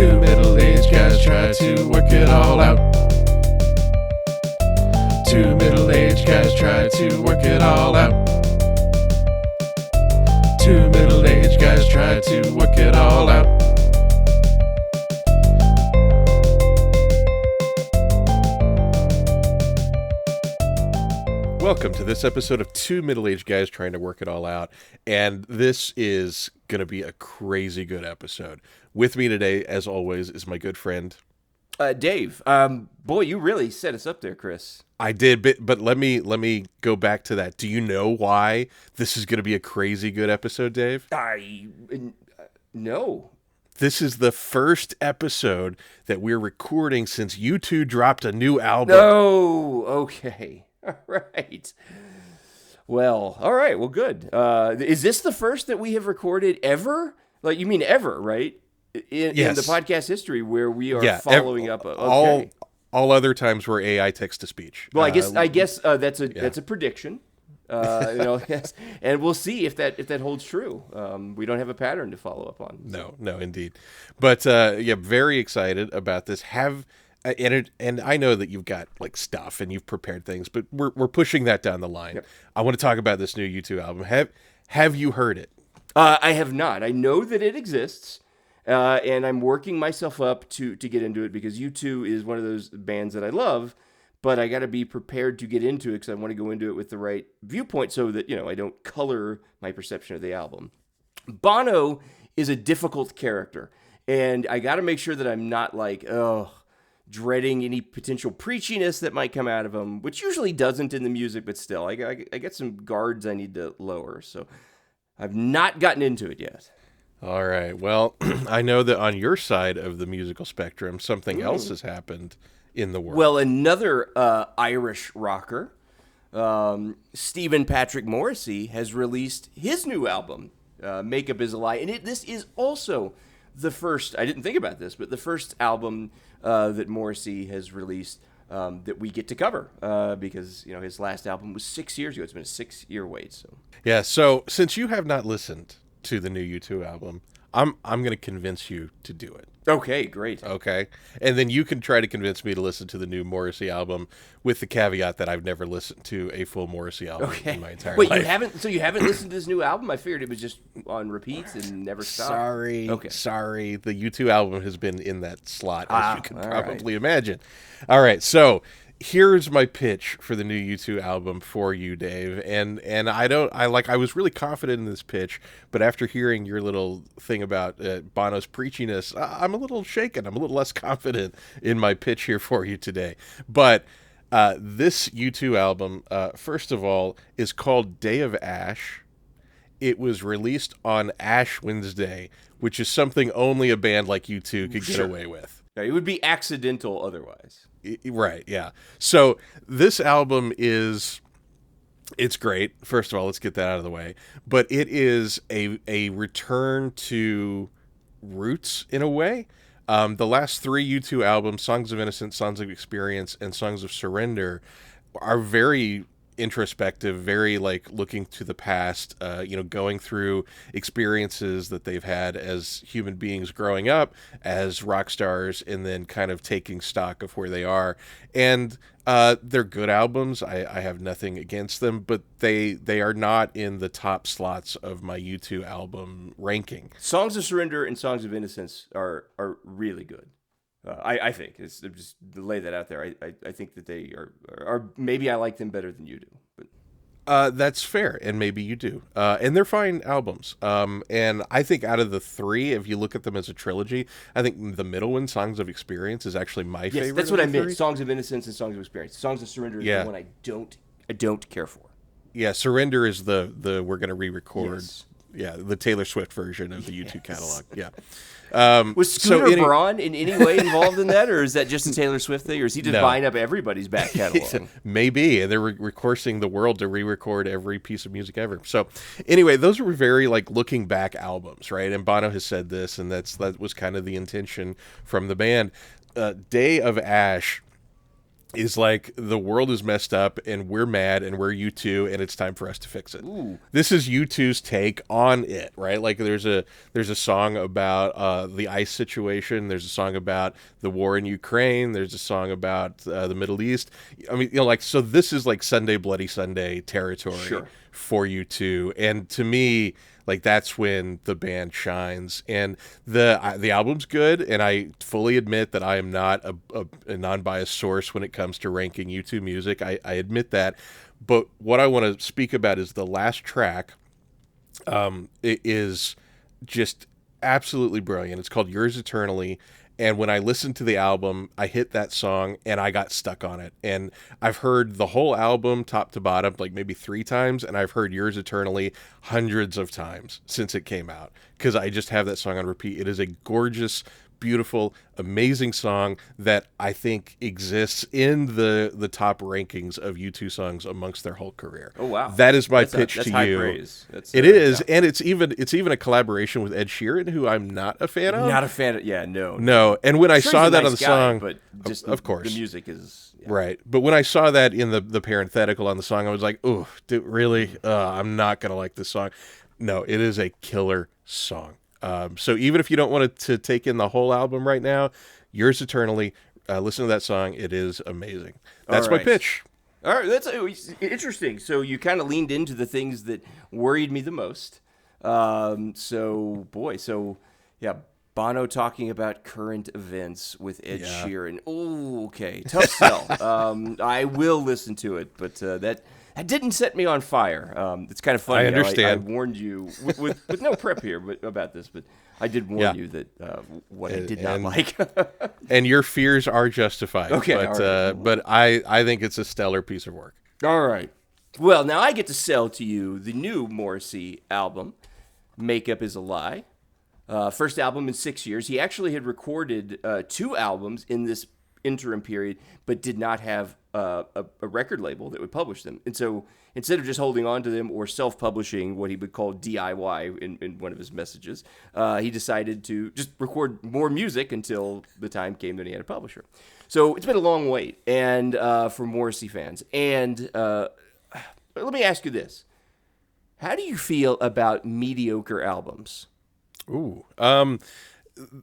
Two middle-aged guys try to work it all out. Two middle-aged guys try to work it all out. Two middle-aged guys try to work it all out. Welcome to this episode of Two Middle-Aged Guys Trying to Work It All Out, and this is going to be a crazy good episode. With me today, as always, is my good friend... Dave. Boy, you really set us up there, Chris. I did, but let me go back to that. Do you know why this is going to be a crazy good episode, Dave? No. This is the first episode that we're recording since you two dropped a new album. No, okay. All right. Well, all right. Well, good. Is this the first that we have recorded ever? Like, you mean ever, right? In the podcast history where we are following up. Okay. All other times were AI text to speech. Well, I guess that's a prediction. Yes. And we'll see if that holds true. We don't have a pattern to follow up on. So. No, indeed. But very excited about this. And I know that you've got like stuff and you've prepared things, but we're pushing that down the line. Yep. I want to talk about this new U2 album. Have you heard it? I have not. I know that it exists, and I'm working myself up to get into it because U2 is one of those bands that I love, but I got to be prepared to get into it because I want to go into it with the right viewpoint so that I don't color my perception of the album. Bono is a difficult character, and I got to make sure that I'm not like dreading any potential preachiness that might come out of him, which usually doesn't in the music, but still, I got some guards I need to lower, so I've not gotten into it yet. All right, well, I know that on your side of the musical spectrum, something else has happened in the world. Well, another Irish rocker, Stephen Patrick Morrissey, has released his new album, Makeup is a Lie, and this is also the first, I didn't think about this, but the first album that Morrissey has released that we get to cover because, his last album was 6 years ago. It's been a 6-year wait. So yeah, so since you have not listened to the new U2 album, I'm going to convince you to do it. Okay, great. Okay. And then you can try to convince me to listen to the new Morrissey album with the caveat that I've never listened to a full Morrissey album in my entire life. Wait, you haven't listened to this new album? I figured it was just on repeats and never stopped. Sorry. The U2 album has been in that slot, as you can probably imagine. All right. So here's my pitch for the new U2 album for you, Dave. And I was really confident in this pitch, but after hearing your little thing about Bono's preachiness, I'm a little shaken. I'm a little less confident in my pitch here for you today. But this U2 album, first of all, is called Day of Ash. It was released on Ash Wednesday, which is something only a band like U2 could get away with. It would be accidental otherwise. Right, yeah. So this album it's great. First of all, let's get that out of the way. But it is a return to roots in a way. The last three U2 albums, Songs of Innocence, Songs of Experience, and Songs of Surrender, are very introspective, very like looking to the past, going through experiences that they've had as human beings growing up as rock stars and then kind of taking stock of where they are. And they're good albums. I have nothing against them, but they are not in the top slots of my U2 album ranking. Songs of Surrender and Songs of Innocence are really good. I think it's just to lay that out there. I think that they are maybe I like them better than you do, but that's fair, and maybe you do. And they're fine albums. And I think out of the three, if you look at them as a trilogy, I think the middle one, Songs of Experience, is actually my favorite. Yes, that's what I meant. Songs of Innocence and Songs of Experience. Songs of Surrender is the one I don't care for. Yeah, Surrender is the we're going to re-record. Yes. Yeah, the Taylor Swift version of the U2 catalog. Yeah. Was Scooter Braun in any way involved in that, or is that just a Taylor Swift thing, or is he just buying up everybody's back catalog? Maybe, and they're coursing the world to re-record every piece of music ever. So, anyway, those were very like looking back albums, right? And Bono has said this, and that was kind of the intention from the band. Day of Ash is like the world is messed up and we're mad and we're U2 and it's time for us to fix it. Ooh. This is U2's take on it, right? Like there's a song about the ICE situation. There's a song about the war in Ukraine. There's a song about the Middle East. I mean, like so this is like Sunday Bloody Sunday territory Sure. for U2, and to me, like that's when the band shines. And the album's good, and I fully admit that I am not a non-biased source when it comes to ranking U2 music. I admit that. But what I want to speak about is the last track. It is just absolutely brilliant. It's called Yours Eternally. And when I listened to the album, I hit that song and I got stuck on it. And I've heard the whole album top to bottom like maybe 3 times, and I've heard Yours Eternally hundreds of times since it came out because I just have that song on repeat. It is a gorgeous, beautiful, amazing song that I think exists in the top rankings of U2 songs amongst their whole career. Oh wow, that is my pitch that's to high you. Praise. That's, it is, yeah. and it's even a collaboration with Ed Sheeran, who I'm not a fan of. Not a fan of. Yeah, no. No, and when I Sure, saw he's a that nice on the guy, song, but just of course, the music is right. But when I saw that in the parenthetical on the song, I was like, "Ooh, dude, really? I'm not gonna like this song." No, it is a killer song. So even if you don't want to take in the whole album right now, Yours Eternally, listen to that song. It is amazing. That's my pitch. All right, that's interesting. So you kind of leaned into the things that worried me the most. So yeah, Bono talking about current events with Ed Sheeran. Oh, okay, tough sell. I will listen to it, but that didn't set me on fire. It's kind of funny. I understand. I warned you with no prep here, about this, but I did warn you that what I did not like. And your fears are justified. Okay, but right. but I think it's a stellar piece of work. All right. Well, now I get to sell to you the new Morrissey album, Makeup is a Lie. First album in 6 years. He actually had recorded 2 albums in this interim period, but did not have a record label that would publish them. And so instead of just holding on to them or self-publishing, what he would call DIY in one of his messages, he decided to just record more music until the time came that he had a publisher. So it's been a long wait, and for Morrissey fans. And let me ask you this. How do you feel about mediocre albums? Ooh.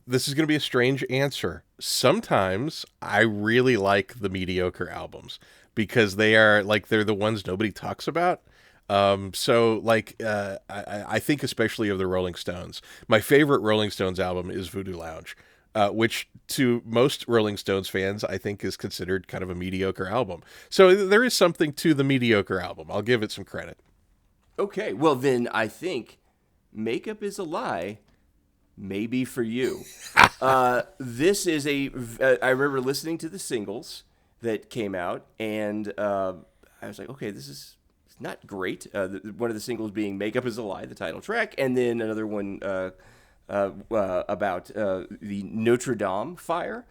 This is going to be a strange answer. Sometimes I really like the mediocre albums because they're the ones nobody talks about. So I think especially of the Rolling Stones. My favorite Rolling Stones album is Voodoo Lounge, which to most Rolling Stones fans I think is considered kind of a mediocre album. So there is something to the mediocre album. I'll give it some credit. Okay, well then I think Makeup is a Lie. Maybe for you. This is I remember listening to the singles that came out, and I was like, okay, this is not great. One of the singles being Makeup is a Lie, the title track, and then another one about the Notre Dame fire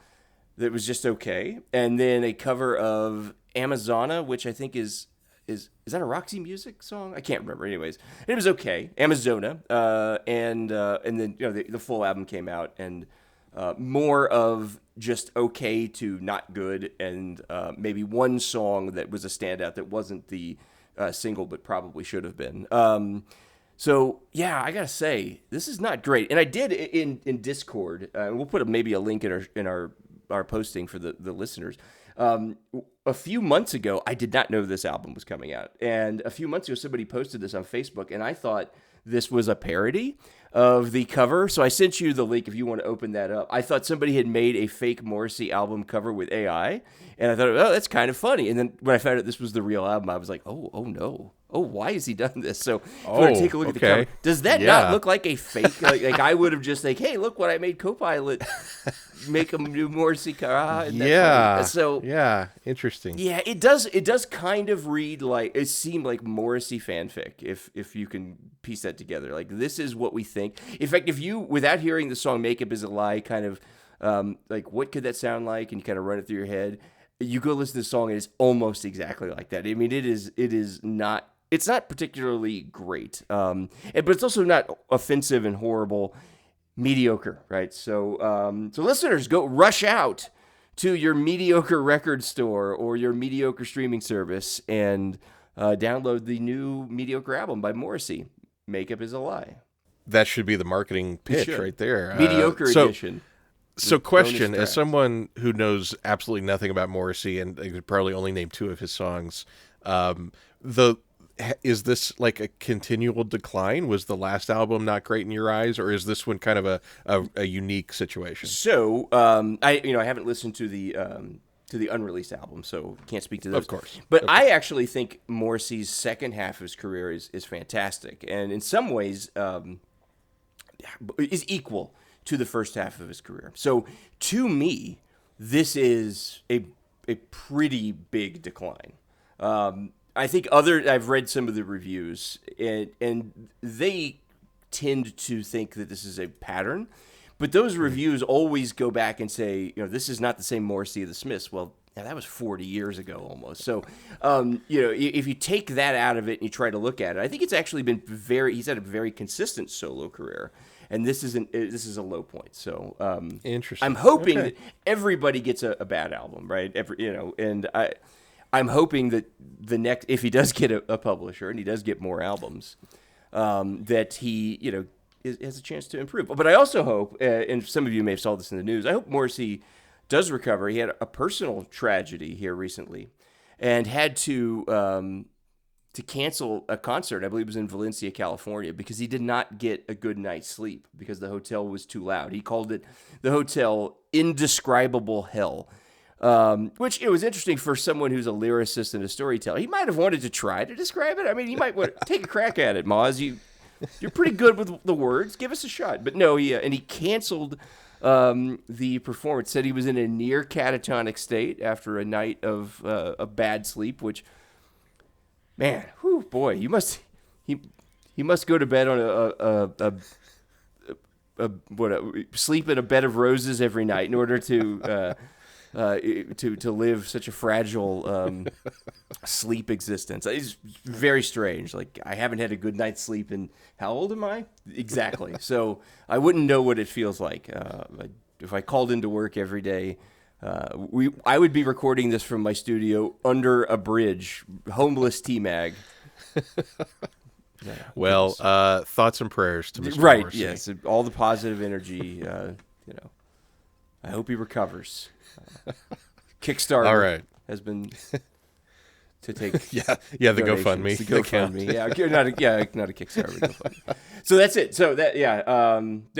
that was just okay. And then a cover of Amazona, which I think is that a Roxy Music song? I can't remember. Anyways, it was okay. Amazona, and then the full album came out, and more of just okay to not good, and maybe one song that was a standout that wasn't the single, but probably should have been. So yeah, I gotta say this is not great. And I did in Discord. We'll put maybe a link in our posting for the listeners. A few months ago, I did not know this album was coming out. And a few months ago, somebody posted this on Facebook, and I thought this was a parody of the cover. So I sent you the link if you want to open that up. I thought somebody had made a fake Morrissey album cover with AI, and I thought, oh, that's kind of funny. And then when I found out this was the real album, I was like, oh no. Oh, why has he done this? So if you want to take a look at the cover. Does that not look like a fake? Like I would have just hey, look what I made Copilot make a new Morrissey cover. So interesting. Yeah, it does kind of read like it seemed like Morrissey fanfic if you can piece that together. Like this is what we think. In fact, if you without hearing the song "Makeup Is a Lie," kind of like what could that sound like, and you kind of run it through your head. You go listen to the song, and it's almost exactly like that. I mean, it is not. It's not particularly great, but it's also not offensive and horrible, mediocre, right? So, so listeners, go rush out to your mediocre record store or your mediocre streaming service and download the new mediocre album by Morrissey, Makeup is a Lie. That should be the marketing pitch right there. Mediocre edition. So question, as someone who knows absolutely nothing about Morrissey and I could probably only name 2 of his songs, is this like a continual decline? Was the last album not great in your eyes, or is this one kind of a unique situation? So I haven't listened to the unreleased album, so can't speak to those. Of course. But I actually think Morrissey's second half of his career is fantastic, and in some ways is equal to the first half of his career. So to me, this is a pretty big decline. I think I've read some of the reviews, and they tend to think that this is a pattern, but those reviews always go back and say, this is not the same Morrissey of the Smiths. Well, yeah, that was 40 years ago almost. So, if you take that out of it and you try to look at it, I think it's actually been he's had a very consistent solo career, and this is a low point. So, interesting. I'm hoping that everybody gets a bad album, right? And I'm hoping that if he does get a publisher and he does get more albums, that he, has a chance to improve. But I also hope, and some of you may have saw this in the news, I hope Morrissey does recover. He had a personal tragedy here recently and had to cancel a concert. I believe it was in Valencia, California, because he did not get a good night's sleep because the hotel was too loud. He called the hotel indescribable hell. Which it was interesting for someone who's a lyricist and a storyteller. He might have wanted to try to describe it. I mean, you might want to take a crack at it, Moz. You're pretty good with the words. Give us a shot. But no, he canceled the performance. Said he was in a near catatonic state after a night of a bad sleep. Which, man, boy, he must go to bed on sleep in a bed of roses every night in order to live such a fragile sleep existence. It's very strange. Like, I haven't had a good night's sleep in, how old am I? Exactly. So I wouldn't know what it feels like. If I called into work every day, I would be recording this from my studio under a bridge, homeless T-Mag. Yeah, well, thoughts and prayers to Mr. Right, Morrissey. yes. All the positive energy, I hope he recovers. Kickstarter All right. has been to take the GoFundMe. The GoFundMe. Not a Kickstarter, but GoFundMe. So that's it. So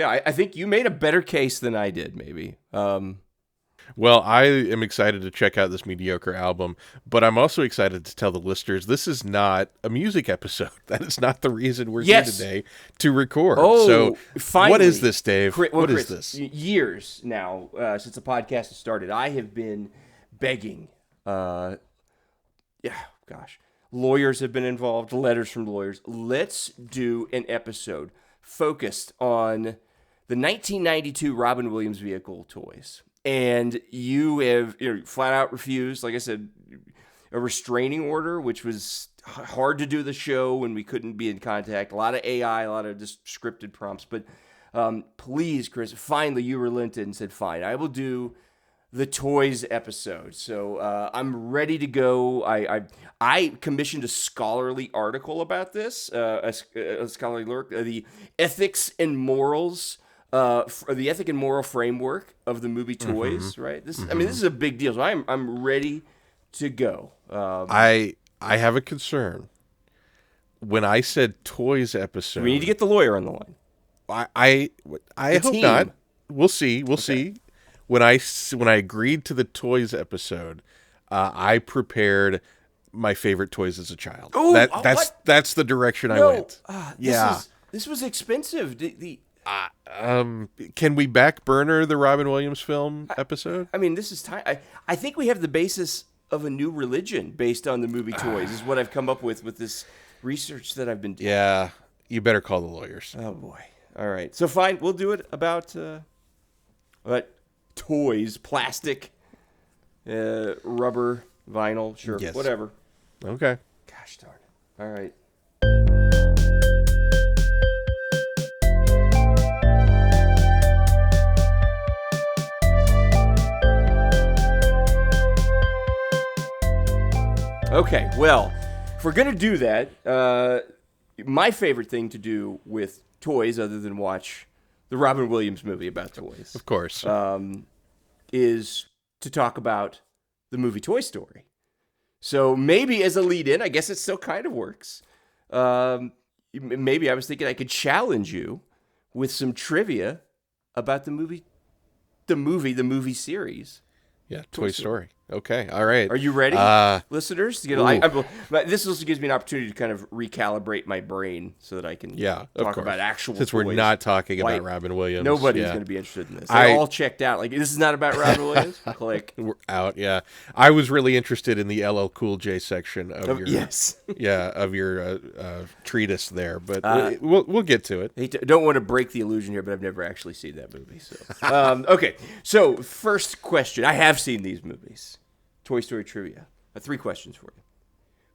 I think you made a better case than I did, maybe. Well, I am excited to check out this mediocre album, but I'm also excited to tell the listeners this is not a music episode. That is not the reason we're here today to record. Oh, so finally. What is this, Dave? What is Chris, this? Years now, since the podcast has started, I have been begging. Lawyers have been involved, letters from lawyers. Let's do an episode focused on the 1992 Robin Williams vehicle toys. And you have flat out refused, like I said, a restraining order, which was hard to do the show when we couldn't be in contact. A lot of AI, a lot of just scripted prompts. But please, Chris, finally you relented and said, fine, I will do the toys episode. So I'm ready to go. I commissioned a scholarly article about this, a scholarly work, the ethics and morals. The ethic and moral framework of the movie Toys, right? This is a big deal. So I'm ready to go. I have a concern. When I said Toys episode, we need to get the lawyer on the line. I hope team. not. We'll see. We'll see. When I agreed to the Toys episode, I prepared my favorite toys as a child. Ooh, that's the direction I went. This was expensive. Can we back burner the Robin Williams film episode? I mean, this is time. I think we have the basis of a new religion based on the movie Toys. Is what I've come up with this research that I've been doing. Yeah, you better call the lawyers. Oh boy. All right. So fine, we'll do it about toys, plastic, rubber, vinyl, sure, whatever. Okay. Gosh darn it. All right. Okay, well, if we're going to do that, my favorite thing to do with toys, other than watch the Robin Williams movie about toys, Of course. is to talk about the movie Toy Story. So maybe as a lead-in, I guess it still kind of works. Maybe I was thinking I could challenge you with some trivia about the movie series. Yeah, Toy Story. Okay, all right. Are you ready, listeners? This also gives me an opportunity to kind of recalibrate my brain so that I can talk about actual Since toys. we're not talking about Robin Williams. Nobody's going to be interested in this. They're all checked out. Like, this is not about Robin Williams? Click. We're out, yeah. I was really interested in the LL Cool J section of your treatise there, but we'll get to it. Don't want to break the illusion here, but I've never actually seen that movie. So, okay. So, first question. I have seen these movies. Toy Story trivia. 3 questions for you.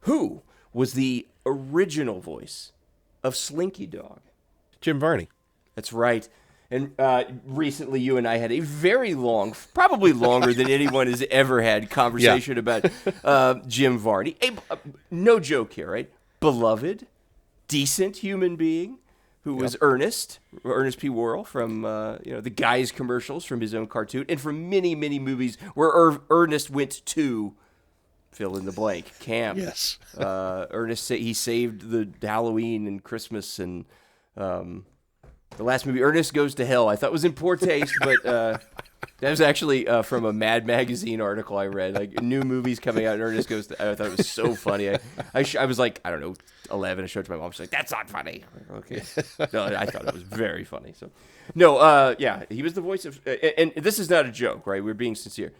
Who was the original voice of Slinky Dog? Jim Varney. That's right. And recently you and I had a very long, probably longer than anyone has ever had, conversation about Jim Varney. No joke here, right? Beloved, decent human being who was Ernest P. Worrell from the Guys commercials from his own cartoon, and from many, many movies where Ernest went to fill in the blank camp. Yes. Ernest he saved the Halloween and Christmas, and the last movie, Ernest Goes to Hell, I thought was in poor taste, but that was actually from a Mad Magazine article I read. Like, new movies coming out, and Ernest Goes to Hell. I thought it was so funny. I was like, I don't know, 11. I showed it to my mom. She's like, "That's not funny." Okay. No, I thought it was very funny. So, no, he was the voice of, and this is not a joke, right? We're being sincere.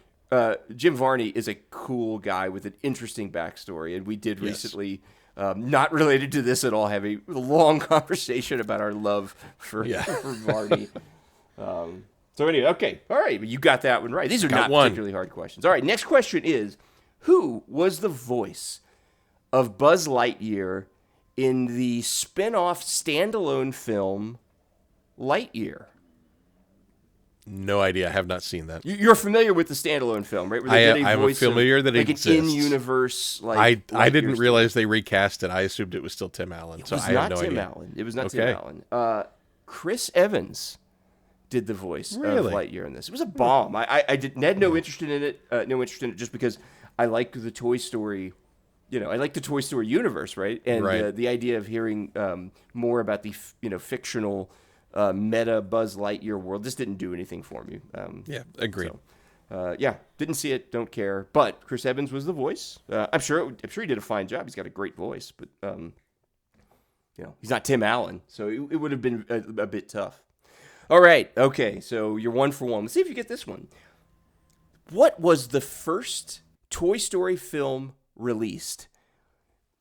Jim Varney is a cool guy with an interesting backstory, and we did recently, not related to this at all, have a long conversation about our love for Varney. So anyway, okay, all right, you got that one right. These are not particularly hard questions. All right, next question is, who was the voice of Buzz Lightyear in the spin-off standalone film Lightyear? No idea. I have not seen that. You're familiar with the standalone film, right? I'm familiar that it exists. Like an in-universe, I didn't realize they recast it. I assued it was still Tim Allen. It was not Tim Allen. Chris Evans did the voice of Lightyear in this. It was a bomb. I had no interest in it, just because I like the Toy Story. I like the Toy Story universe, right? And the idea of hearing more about the fictional meta Buzz Lightyear world just didn't do anything for me. Agreed. So, didn't see it, don't care. But Chris Evans was the voice. I'm sure he did a fine job. He's got a great voice, but he's not Tim Allen, so it would have been a bit tough. All right, okay, so you're 1 for 1. Let's see if you get this one. What was the first Toy Story film released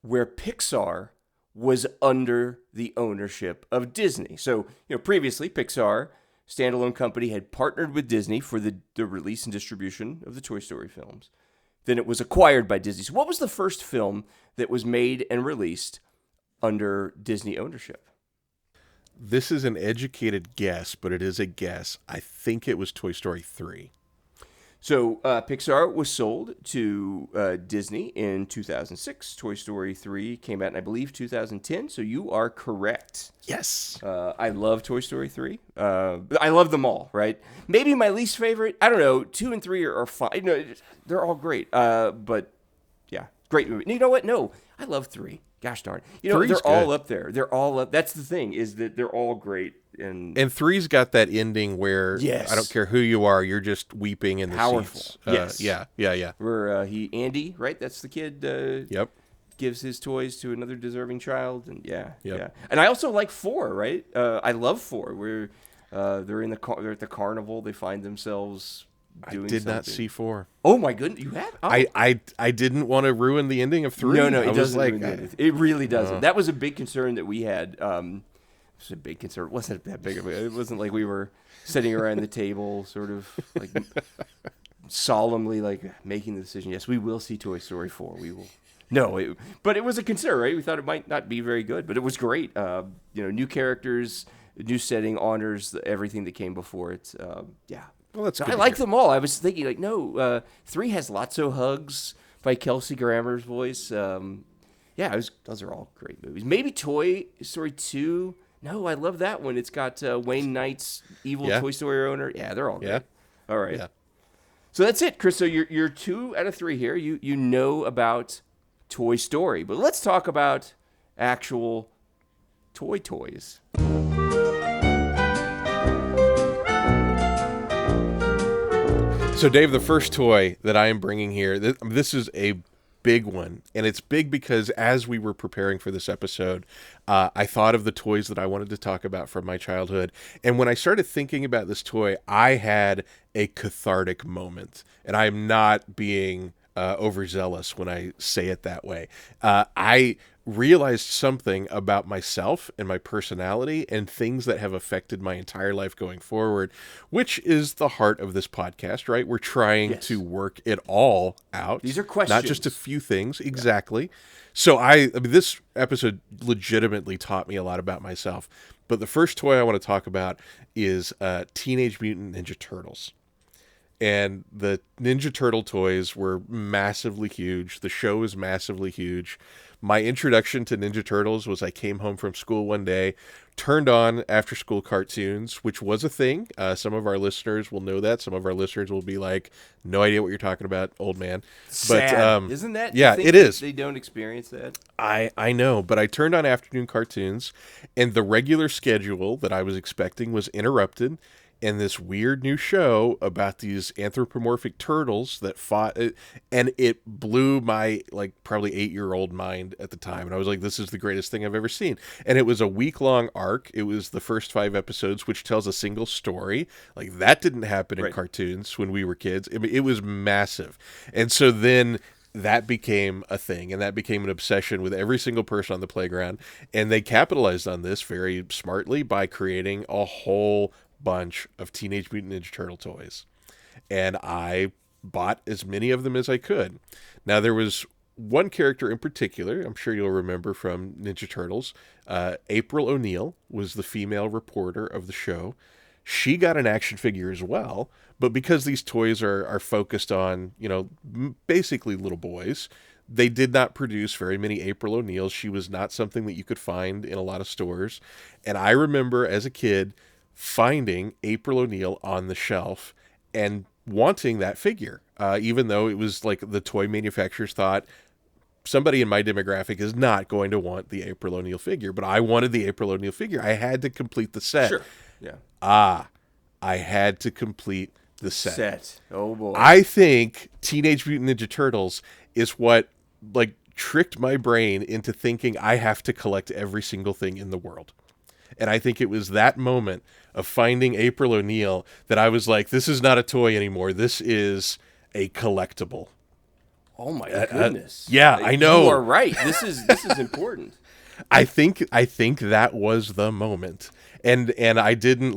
where Pixar was under the ownership of Disney? So, previously Pixar, standalone company, had partnered with Disney for the release and distribution of the Toy Story films. Then it was acquired by Disney. So what was the first film that was made and released under Disney ownership? This is an educated guess, but it is a guess. I think it was Toy Story 3. So Pixar was sold to Disney in 2006. Toy Story 3 came out in, I believe, 2010. So you are correct. Yes. I love Toy Story 3. I love them all, right? Maybe my least favorite, I don't know, 2 and 3 are fine. They're all great. But yeah, great movie. You know what? No, I love 3. Gosh darn. They're all up there. They're all up. That's the thing, is that they're all great. And 3's got that ending where I don't care who you are, you're just weeping in the seats. Yes. Yeah. Where Andy, right? That's the kid. Yep. Gives his toys to another deserving child, and yeah. And I also like 4, right? I love 4. Where they're at the carnival, they find themselves doing something. I did not see 4. Oh my goodness, you have? Oh. I didn't want to ruin the ending of 3. No, it doesn't. It really doesn't. That was a big concern that we had. It was a big concern. It wasn't that big of it wasn't like we were sitting around the table, sort of like solemnly making the decision. Yes, we will see Toy Story 4. We will. No, but it was a concern, right? We thought it might not be very good, but it was great. New characters, new setting, honors everything that came before it. Yeah. Well, that's good. I like them all. I was thinking, 3 has lots of hugs, by Kelsey Grammer's voice. Those are all great movies. Maybe Toy Story 2. No, I love that one. It's got Wayne Knight's evil Yeah. Toy Story owner. Yeah, they're all great. Yeah. All right. Yeah. So that's it, Chris. So you're 2 out of 3 here. You know about Toy Story, but let's talk about actual toys. So, Dave, the first toy that I am bringing here, this is a big one. And it's big because as we were preparing for this episode, I thought of the toys that I wanted to talk about from my childhood. And when I started thinking about this toy, I had a cathartic moment. And I am not being overzealous when I say it that way. I realized something about myself and my personality and things that have affected my entire life going forward, which is the heart of this podcast, right? We're trying to work it all out. These are questions. Not just a few things. Exactly. So I mean, this episode legitimately taught me a lot about myself. But the first toy I want to talk about is Teenage Mutant Ninja Turtles. And the Ninja Turtle toys were massively huge. The show was massively huge. My introduction to Ninja Turtles was I came home from school one day, turned on after school cartoons, which was a thing. Some of our listeners will know that. Some of our listeners will be like, no idea what you're talking about, old man. Sad. But isn't that? Yeah, it is. They don't experience that. I know, but I turned on afternoon cartoons, and the regular schedule that I was expecting was interrupted. And this weird new show about these anthropomorphic turtles that fought, and it blew my probably 8-year-old mind at the time. And I was like, this is the greatest thing I've ever seen. And it was a week-long arc. It was the first 5 episodes, which tells a single story. Like, that didn't happen in cartoons when we were kids. I mean, it was massive. And so then that became a thing, and that became an obsession with every single person on the playground. And they capitalized on this very smartly by creating a whole bunch of Teenage Mutant Ninja Turtle toys, and I bought as many of them as I could. Now, there was one character in particular, I'm sure you'll remember from Ninja Turtles. April O'Neil was the female reporter of the show. She got an action figure as well, but because these toys are focused on, basically little boys, they did not produce very many April O'Neils. She was not something that you could find in a lot of stores. And I remember as a kid finding April O'Neil on the shelf and wanting that figure, even though it was like the toy manufacturers thought somebody in my demographic is not going to want the April O'Neil figure, but I wanted the April O'Neil figure. I had to complete the set. Sure. Yeah. I had to complete the set. Oh boy. I think Teenage Mutant Ninja Turtles is what tricked my brain into thinking I have to collect every single thing in the world. And I think it was that moment of finding April O'Neil that I was like, this is not a toy anymore. This is a collectible. Oh my goodness. Yeah, I know. You are right. This is important. I think that was the moment. And I didn't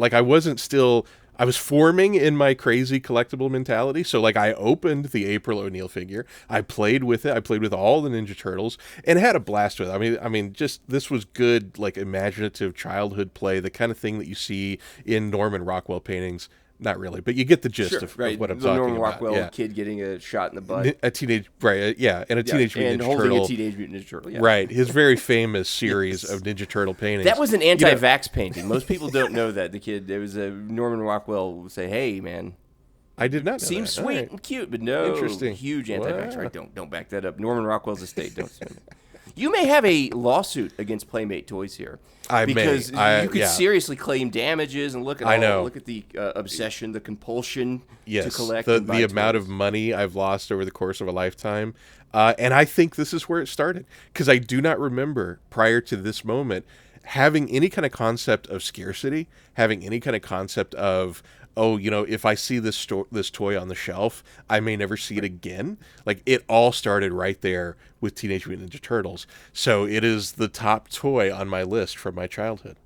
I was forming in my crazy collectible mentality. So I opened the April O'Neil figure. I played with it. I played with all the Ninja Turtles and had a blast with it. I mean, just this was good, imaginative childhood play, the kind of thing that you see in Norman Rockwell paintings. Not really, but you get the gist of what I'm talking about. Norman Rockwell kid getting a shot in the butt. A teenage, right? Yeah, and a Teenage Mutant Ninja Turtle. And holding a Teenage Mutant Ninja Turtle. Yeah. Right, his very famous series of Ninja Turtle paintings. That was an anti-vax painting. Most people don't know that. The kid, there was a Norman Rockwell would say, "Hey, man." I did not know Seems that. sweet and cute, but no. Interesting. Huge anti-vax. Right? Don't back that up. Norman Rockwell's estate. Don't. You may have a lawsuit against Playmate Toys here. Because you could seriously claim damages and look at the obsession, the compulsion to collect. The amount of money I've lost over the course of a lifetime. And I think this is where it started. Because I do not remember prior to this moment having any kind of concept of scarcity, having any kind of concept of, if I see this toy on the shelf, I may never see it again. It all started right there with Teenage Mutant Ninja Turtles. So it is the top toy on my list from my childhood.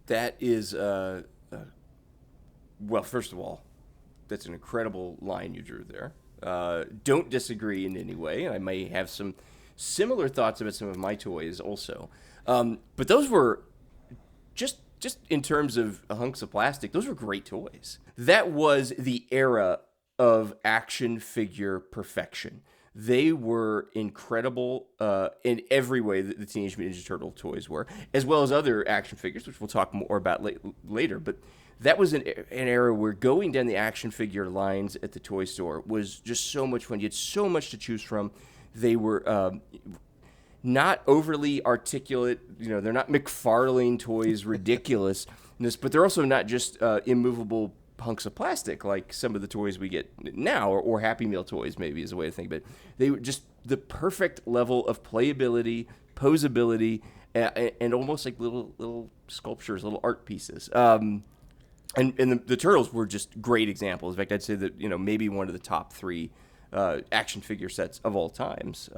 That is, well, first of all, that's an incredible line you drew there. Don't disagree in any way. I may have some similar thoughts about some of my toys also. But those were just in terms of hunks of plastic, those were great toys. That was the era of action figure perfection. They were incredible in every way that the Teenage Mutant Ninja Turtle toys were, as well as other action figures, which we'll talk more about later. But that was an era where going down the action figure lines at the toy store was just so much fun. You had so much to choose from. They were not overly articulate. They're not McFarlane toys, ridiculousness, but they're also not just immovable hunks of plastic like some of the toys we get now, or Happy Meal toys maybe is a way to think of it. They were just the perfect level of playability, posability, and almost like little sculptures, little art pieces. And the Turtles were just great examples. In fact, I'd say that maybe one of the top 3 action figure sets of all times.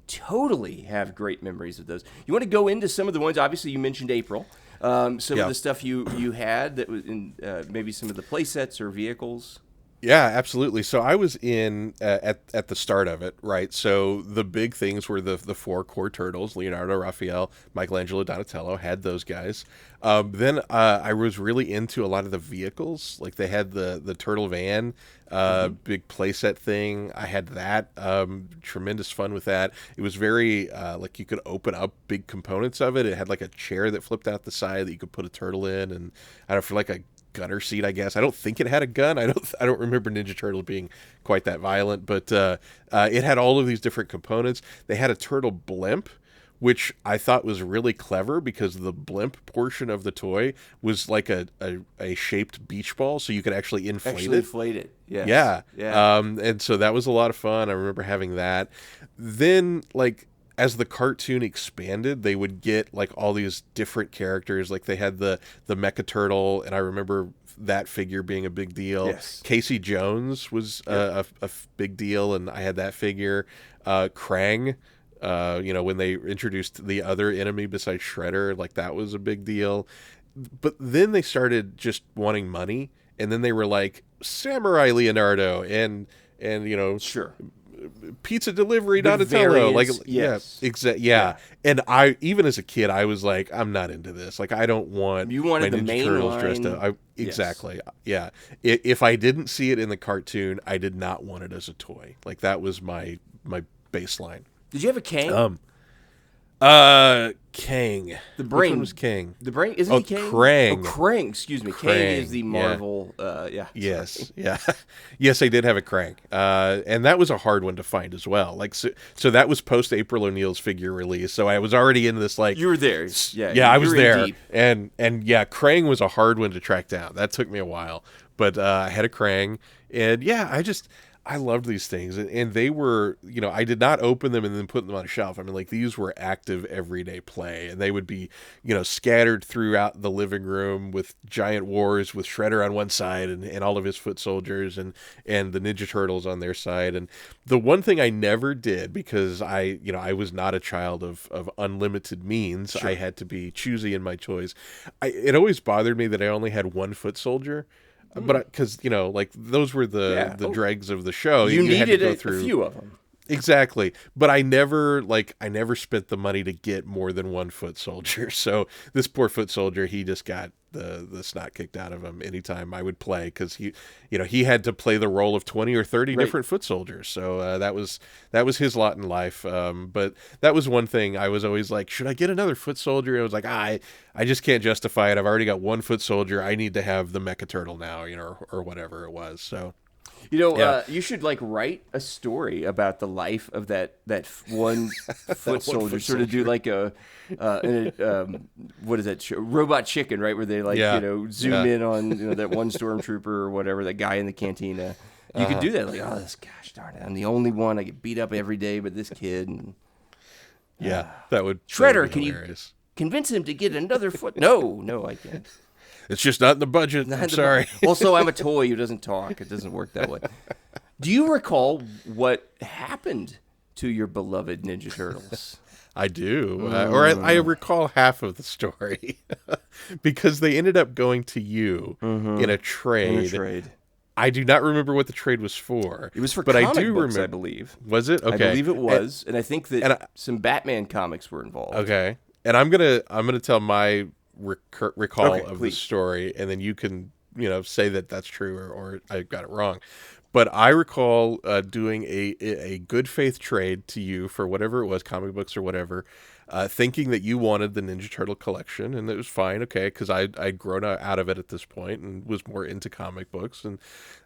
Totally have great memories of those. You want to go into some of the ones? Obviously, you mentioned April. Some of the stuff you had that was in maybe some of the play sets or vehicles. Yeah, absolutely. So I was in at the start of it, right? So the big things were the 4 core turtles: Leonardo, Raphael, Michelangelo, Donatello. Had those guys. Then I was really into a lot of the vehicles. Like they had the turtle van, big playset thing. I had that. Tremendous fun with that. It was very like you could open up big components of it. It had like a chair that flipped out the side that you could put a turtle in, and I don't know, for like a gunner seat, I guess. I don't think it had a gun. I don't remember Ninja Turtle being quite that violent, but it had all of these different components. They had a turtle blimp, which I thought was really clever because the blimp portion of the toy was like a shaped beach ball, so you could actually inflate it. Yes. Yeah. And so that was a lot of fun. I remember having that. Then, like, as the cartoon expanded, they would get like all these different characters. Like they had the Mecha Turtle, and I remember that figure being a big deal. Yes. Casey Jones was a big deal, and I had that figure. Krang, when they introduced the other enemy besides Shredder, like that was a big deal. But then they started just wanting money, and then they were like Samurai Leonardo and Sure. pizza delivery Donatello, like yes. yeah. And I, even as a kid, I was like, I'm not into this. Like, I don't want you wanted my the Ninja main Turtles line. dressed up. Exactly. Yeah. If I didn't see it in the cartoon, I did not want it as a toy. Like that was my baseline. Did you have a Kang? Kang. The brain. Which one was Kang? The brain, isn't he Kang? Krang. Oh, Krang, excuse me. Krang, Kang is the Marvel, yeah. Yes, yeah. Yes, I did have a Krang. And that was a hard one to find as well. Like, so that was post April O'Neil's figure release, so I was already in this, like... You were there. Yeah, I was there. Deep. And yeah, Krang was a hard one to track down. That took me a while. But I had a Krang, and yeah, I loved these things, and they were, I did not open them and then put them on a shelf. I mean, like, these were active everyday play, and they would be, scattered throughout the living room with giant wars with Shredder on one side and all of his foot soldiers and the Ninja Turtles on their side. And the one thing I never did, because I was not a child of unlimited means, Sure. I had to be choosy in my choice. It always bothered me that I only had one foot soldier. But because like those were the dregs of the show. You needed had to go through a few of them. Exactly. But I never spent the money to get more than one foot soldier. So this poor foot soldier, he just got the snot kicked out of him anytime I would play, because he had to play the role of 20 or 30 Right. different foot soldiers. So that was his lot in life. But that was one thing I was always like, should I get another foot soldier? I was like, I just can't justify it. I've already got one foot soldier. I need to have the Mecha Turtle now, or whatever it was. So you should write a story about the life of that one foot soldier. Sort of do like what is that show? Robot Chicken, right? Where they zoom in on that one stormtrooper or whatever, that guy in the cantina. You could do that. Like, oh, this gosh darn it, I'm the only one. I get beat up every day, but this kid. And, that would Shredder. Be can hilarious. You convince him to get another foot? No, I can't. It's just not in the budget. I'm sorry. Also, I'm a toy who doesn't talk. It doesn't work that way. Do you recall what happened to your beloved Ninja Turtles? I do. Or I recall half of the story. Because they ended up going to you in a trade. I do not remember what the trade was for. It was for but comic I do books, remember. I believe. Was it? Okay. I believe it was. And I think that some Batman comics were involved. Okay. And I'm gonna tell my recall of please. the story, and then you can say that that's true or I got it wrong. But I recall doing a good faith trade to you for whatever it was, comic books or whatever, thinking that you wanted the Ninja Turtle collection, and it was fine, okay, because I'd grown out of it at this point and was more into comic books, and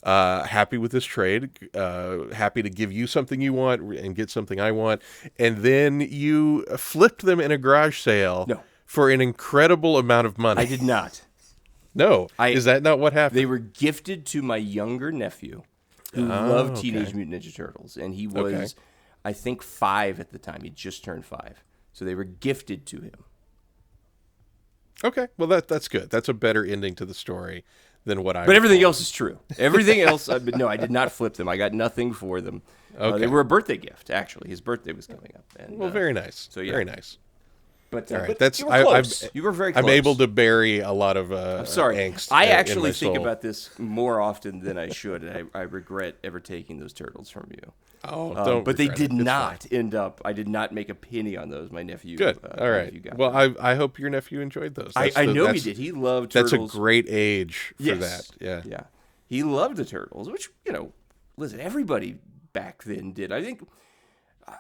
happy with this trade, happy to give you something you want and get something I want, and then you flipped them in a garage sale No. for an incredible amount of money. I did not. No, is that not what happened? They were gifted to my younger nephew, who loved Teenage Mutant Ninja Turtles, and he was, I think, 5 at the time. He just turned 5, so they were gifted to him. Okay, well that's good. That's a better ending to the story than what I. But everything else is true. Everything else, but no, I did not flip them. I got nothing for them. They were a birthday gift, actually. His birthday was coming up. And, well, very nice. So yeah. Very nice. But, All right, but that's you were close. You were very close. I'm able to bury a lot of I'm sorry. angst. I in actually my think soul. about this more often than I should, and I regret ever taking those turtles from you. Oh, don't. But they did It's not fine. end up. I did not make a penny on those. My nephew. Good. All right. Nephew got Well, them. I hope your nephew enjoyed those. I know he did. He loved turtles. That's a great age for Yes. that. Yeah. Yeah. He loved the turtles, which, listen, everybody back then did.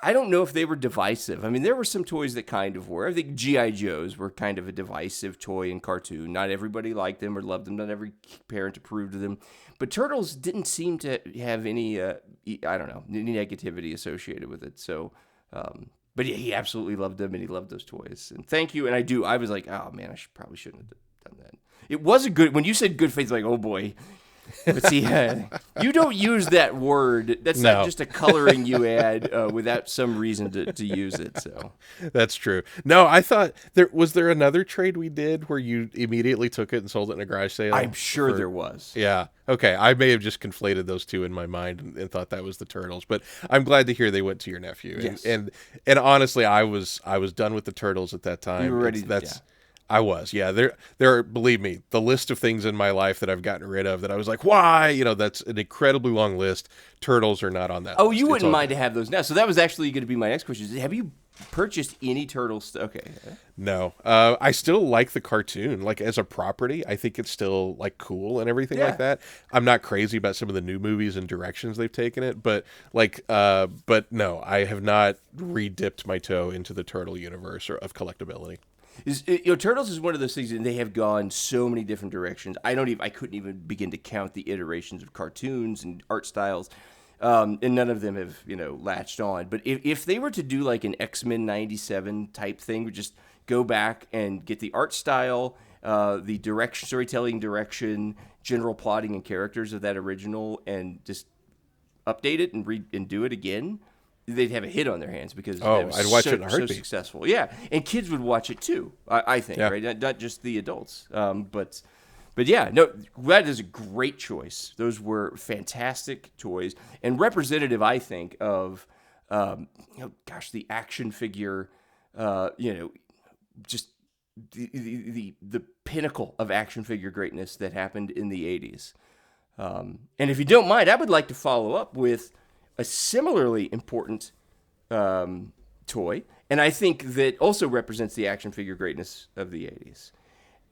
I don't know if they were divisive. I mean, there were some toys that kind of were. I think G.I. Joes were kind of a divisive toy and cartoon. Not everybody liked them or loved them. Not every parent approved of them. But Turtles didn't seem to have any, any negativity associated with it. So, but yeah, he absolutely loved them, and he loved those toys. And thank you. And I do. I was like, oh, man, probably shouldn't have done that. It was a good, when you said good faith, like, oh, boy. But see, you don't use that word. That's not just a coloring you add without some reason to use it. So that's true. No, I thought there another trade we did where you immediately took it and sold it in a garage sale. I'm sure there was. Yeah. Okay. I may have just conflated those two in my mind and thought that was the Turtles, but I'm glad to hear they went to your nephew. Yes. And honestly, I was done with the Turtles at that time. You were ready. I was, yeah. There are, believe me, the list of things in my life that I've gotten rid of that I was like, why? That's an incredibly long list. Turtles are not on that list. You wouldn't mind to have those now. So that was actually going to be my next question. Have you purchased any Turtles? Okay. No. I still like the cartoon. Like, as a property, I think it's still, like, cool and everything like that. I'm not crazy about some of the new movies and directions they've taken it, but, but no, I have not re-dipped my toe into the Turtle universe of collectability. Turtles is one of those things, and they have gone so many different directions. I couldn't even begin to count the iterations of cartoons and art styles, and none of them have latched on. But if they were to do like an X-Men '97 type thing, would just go back and get the art style, the direction, storytelling direction, general plotting and characters of that original, and just update it and do it again, they'd have a hit on their hands because it was I'd watch it in a so heartbeat. successful. Yeah, and kids would watch it too. I think, right? Not just the adults. But yeah, no, that is a great choice. Those were fantastic toys and representative, I think, of the action figure. Just the pinnacle of action figure greatness that happened in the '80s. And if you don't mind, I would like to follow up with a similarly important toy, and I think that also represents the action figure greatness of the 80s.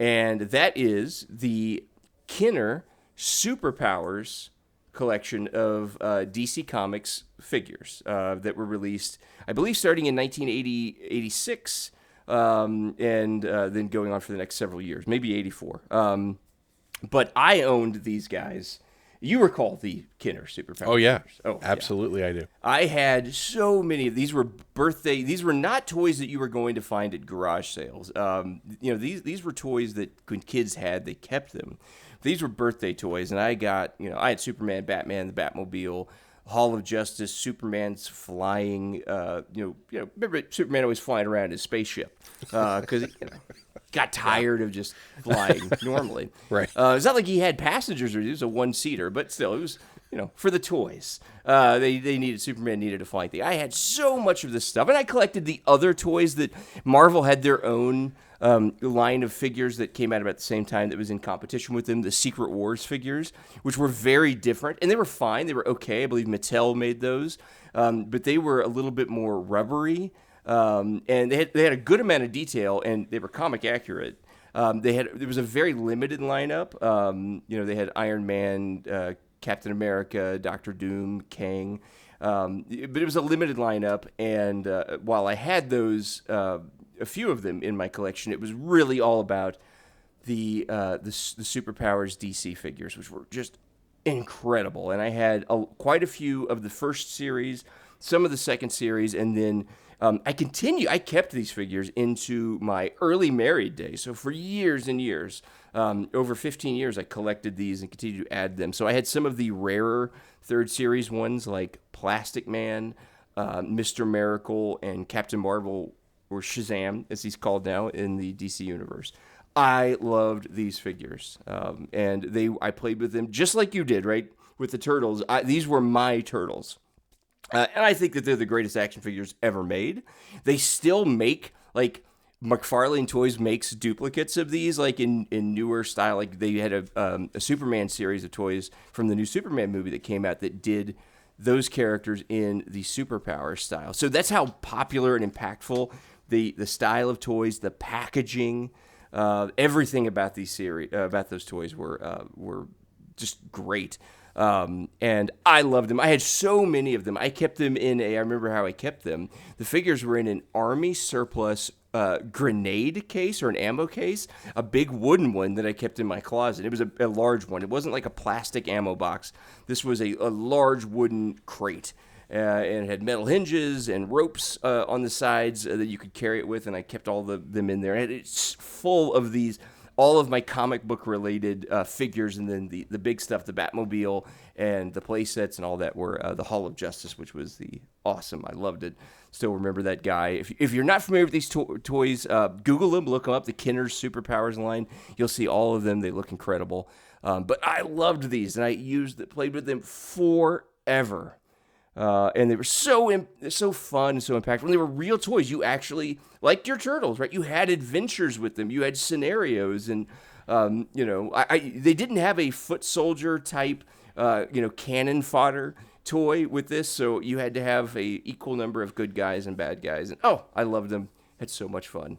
And that is the Kenner Superpowers collection of DC Comics figures that were released, I believe, starting in 1986, and then going on for the next several years, maybe 84. But I owned these guys. You recall the Kenner Superpowers? Oh, yeah. Figures. Oh, absolutely, yeah. I do. I had so many of these. These were not toys that you were going to find at garage sales. These were toys that when kids had, they kept them. These were birthday toys, and I had Superman, Batman, the Batmobile, Hall of Justice, Superman's flying. Remember Superman always flying around in his spaceship because got tired of just flying normally. Right. It's not like he had passengers or it was a one-seater, but still, it was, for the toys. Superman needed a flying thing. I had so much of this stuff, and I collected the other toys that Marvel had their own line of figures that came out about the same time that was in competition with them, the Secret Wars figures, which were very different, and they were fine. They were okay. I believe Mattel made those, but they were a little bit more rubbery. And they had a good amount of detail, and they were comic accurate. There was a very limited lineup. They had Iron Man, Captain America, Doctor Doom, Kang. But it was a limited lineup, and while I had those, a few of them in my collection, it was really all about the Superpowers DC figures, which were just incredible. And I had quite a few of the first series, some of the second series, and then I kept these figures into my early married days. So for years and years, over 15 years, I collected these and continued to add them. So I had some of the rarer third series ones like Plastic Man, Mr. Miracle, and Captain Marvel, or Shazam, as he's called now in the DC universe. I loved these figures, and I played with them just like you did, right? With the Turtles. These were my Turtles. And I think that they're the greatest action figures ever made. They still make, like, McFarlane Toys makes duplicates of these, like, in newer style. Like, they had a Superman series of toys from the new Superman movie that came out that did those characters in the superpower style. So that's how popular and impactful the style of toys, the packaging, everything about these about those toys were just great. And I loved them. I had so many of them. I kept them I remember how I kept them. The figures were in an army surplus grenade case or an ammo case, a big wooden one that I kept in my closet. It was a large one. It wasn't like a plastic ammo box. This was a large wooden crate. And it had metal hinges and ropes on the sides that you could carry it with, and I kept all them in there. And it's full of these, all of my comic book related figures, and then the big stuff, the Batmobile and the play sets and all that were the Hall of Justice, which was awesome. I loved it. Still remember that guy. If you're not familiar with these toys, Google them, look them up, the Kinner's Superpowers line. You'll see all of them. They look incredible. But I loved these, and I played with them forever. And they were so fun and so impactful. And they were real toys. You actually, like your Turtles, right? You had adventures with them. You had scenarios, and they didn't have a foot soldier type, cannon fodder toy with this. So you had to have a equal number of good guys and bad guys. And I loved them. Had so much fun.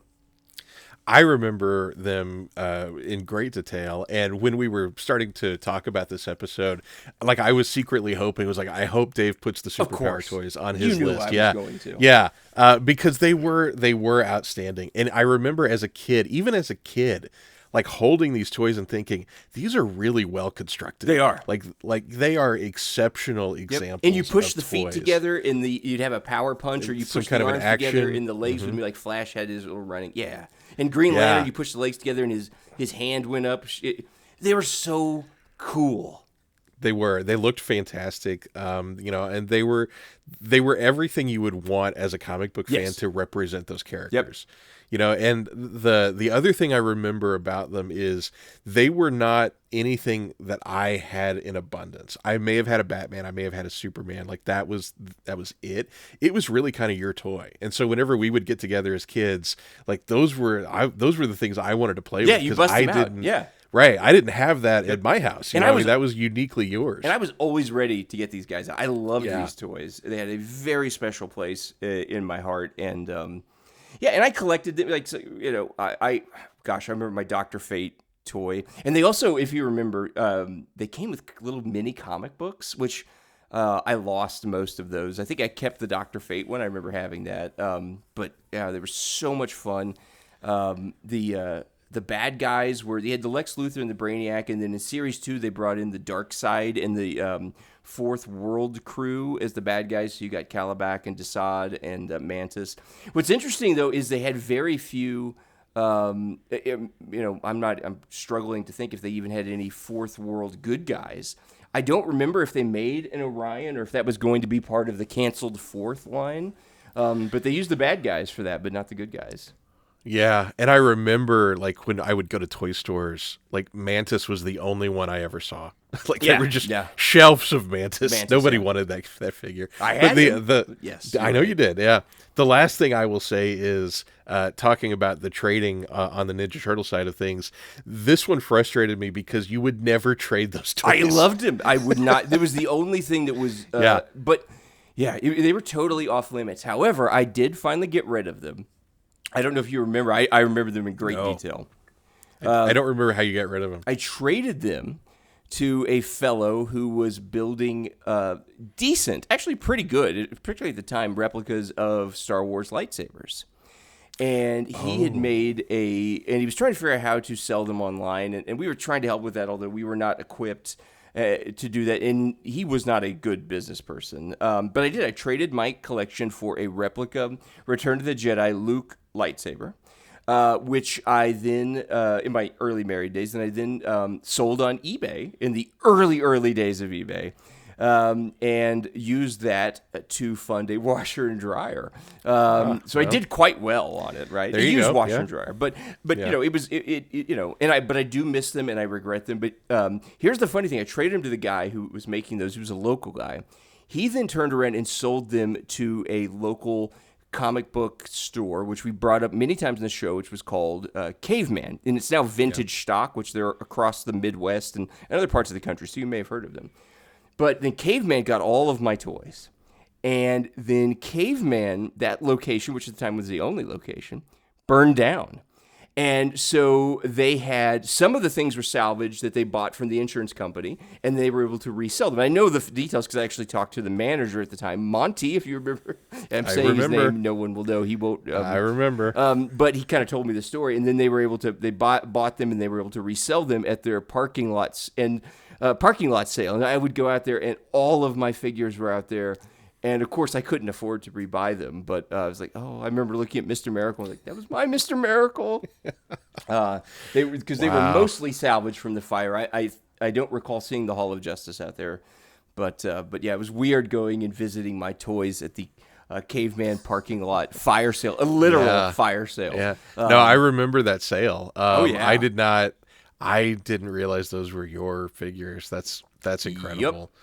I remember them in great detail, and when we were starting to talk about this episode, like I was secretly hoping, I hope Dave puts the superpower toys on his list. I was going to. Yeah, because they were outstanding, and I remember even as a kid, like holding these toys and thinking these are really well constructed. They are like they are exceptional examples. And you push the toys. feet together you'd have a power punch, or you push the arms together, and the legs would be like Flash had his little running. Yeah. And Green Lantern, you push the legs together, and his hand went up. They were so cool. They were. They looked fantastic. And they were everything you would want as a comic book fan to represent those characters. Yep. And the other thing I remember about them is they were not anything that I had in abundance. I may have had a Batman, I may have had a Superman, like that was it. It was really kind of your toy. And so whenever we would get together as kids, like those were the things I wanted to play with. Yeah, you bust them out. Yeah. Right. I didn't have that at my house. That was uniquely yours. And I was always ready to get these guys out. I loved these toys. They had a very special place in my heart. And and I collected them. I remember my Dr. Fate toy. And they also, if you remember, they came with little mini comic books, which I lost most of those. I think I kept the Dr. Fate one. I remember having that. But yeah, they were so much fun. The bad guys they had the Lex Luthor and the Brainiac, and then in Series 2 they brought in the Dark Side and the Fourth World crew as the bad guys. So you got Calabac and Desaad and Mantis. What's interesting though is they had very few. I'm struggling to think if they even had any Fourth World good guys. I don't remember if they made an Orion or if that was going to be part of the canceled Fourth line. But they used the bad guys for that, but not the good guys. Yeah, and I remember like when I would go to toy stores, like Mantis was the only one I ever saw. There were just shelves of Mantis. Nobody wanted that figure. I had yes, I know you did. Yeah. The last thing I will say is talking about the trading on the Ninja Turtle side of things. This one frustrated me because you would never trade those toys. I loved him. I would not. It was the only thing that was. But yeah, they were totally off limits. However, I did finally get rid of them. I don't know if you remember. I remember them in great detail. I don't remember how you got rid of them. I traded them to a fellow who was building decent, actually pretty good, particularly at the time, replicas of Star Wars lightsabers. And he had made and he was trying to figure out how to sell them online. And we were trying to help with that, although we were not equipped to do that. And he was not a good business person. But I traded my collection for a replica Return to the Jedi Luke lightsaber. Which I then, in my early married days, and I then sold on eBay in the early days of eBay, and used that to fund a washer and dryer. So I did quite well on it, right? There I you used go. washer Yeah. and dryer, but it was but I do miss them and I regret them. But here's the funny thing: I traded them to the guy who was making those. He was a local guy. He then turned around and sold them to a local comic book store, which we brought up many times in the show, which was called Caveman, and it's now vintage stock, which they're across the Midwest and other parts of the country, so you may have heard of them. But then Caveman got all of my toys, and then Caveman, that location, which at the time was the only location, burned down. And so they had, some of the things were salvaged that they bought from the insurance company, and they were able to resell them. I know the details because I actually talked to the manager at the time, Monty, if you remember. I'm saying his name, no one will know. He won't. I remember. But he kind of told me the story, and then they were able to, they bought them, and they were able to resell them at their parking lots and parking lot sale. And I would go out there, and all of my figures were out there. And, of course, I couldn't afford to rebuy them, but I was like, oh, I remember looking at Mr. Miracle. I was like, that was my Mr. Miracle. Because they were mostly salvaged from the fire. I don't recall seeing the Hall of Justice out there. But yeah, it was weird going and visiting my toys at the Caveman parking lot fire sale, a literal fire sale. Yeah. No, I remember that sale. yeah. I didn't realize those were your figures. That's incredible. Yep.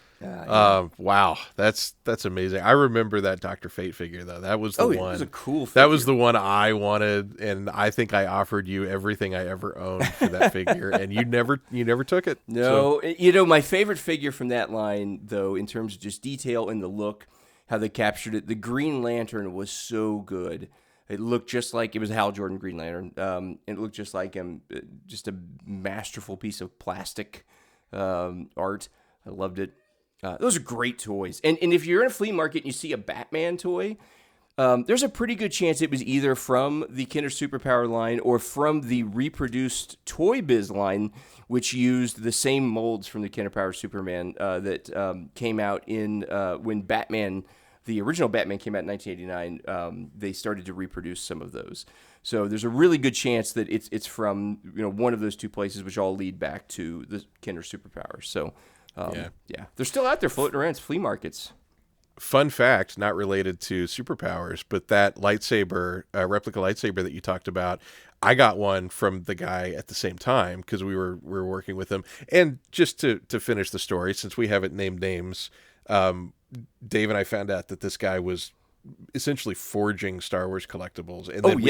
Wow, that's amazing. I remember that Dr. Fate figure though. That was the one. It was a cool figure. That was the one I wanted, and I think I offered you everything I ever owned for that figure, and you never took it. No, so. My favorite figure from that line though, in terms of just detail and the look, how they captured it, the Green Lantern was so good. It looked just like, it was a Hal Jordan Green Lantern. It looked just like just a masterful piece of plastic art. I loved it. Those are great toys. And if you're in a flea market and you see a Batman toy, there's a pretty good chance it was either from the Kinder Superpower line or from the reproduced Toy Biz line, which used the same molds from the Kinder Power Superman that came out in when Batman, the original Batman came out in 1989. They started to reproduce some of those. So there's a really good chance that it's from one of those two places, which all lead back to the Kinder Superpowers. So. Yeah, they're still out there floating around flea markets. Fun fact, not related to superpowers, but that lightsaber, replica lightsaber that you talked about, I got one from the guy at the same time because we were working with him. And just to finish the story, since we haven't named names, Dave and I found out that this guy was essentially forging Star Wars collectibles, and then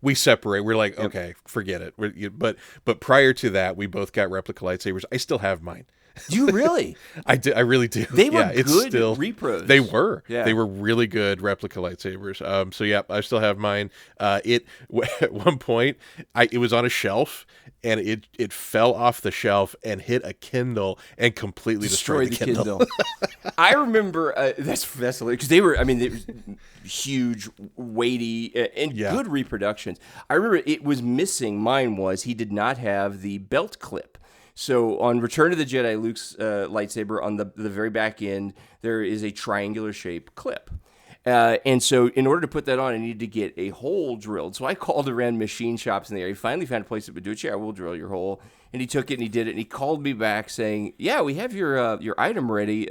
we separate. We're like, okay, forget it. But prior to that, we both got replica lightsabers. I still have mine. Do you really? I really do. They were good repros. They were. Yeah. They were really good replica lightsabers. So yeah, I still have mine. At one point, it was on a shelf, and it fell off the shelf and hit a Kindle and completely destroyed the Kindle. I remember that's hilarious because they were huge, weighty, and good reproductions. I remember it was missing. Mine was he did not have the belt clip. So on Return to the Jedi, Luke's lightsaber, on the very back end, there is a triangular shaped clip. And so in order to put that on, I needed to get a hole drilled. So I called around machine shops in the area. He finally found a place that would do it. Yeah, we'll drill your hole. And he took it and he did it. And he called me back saying, yeah, we have your item ready.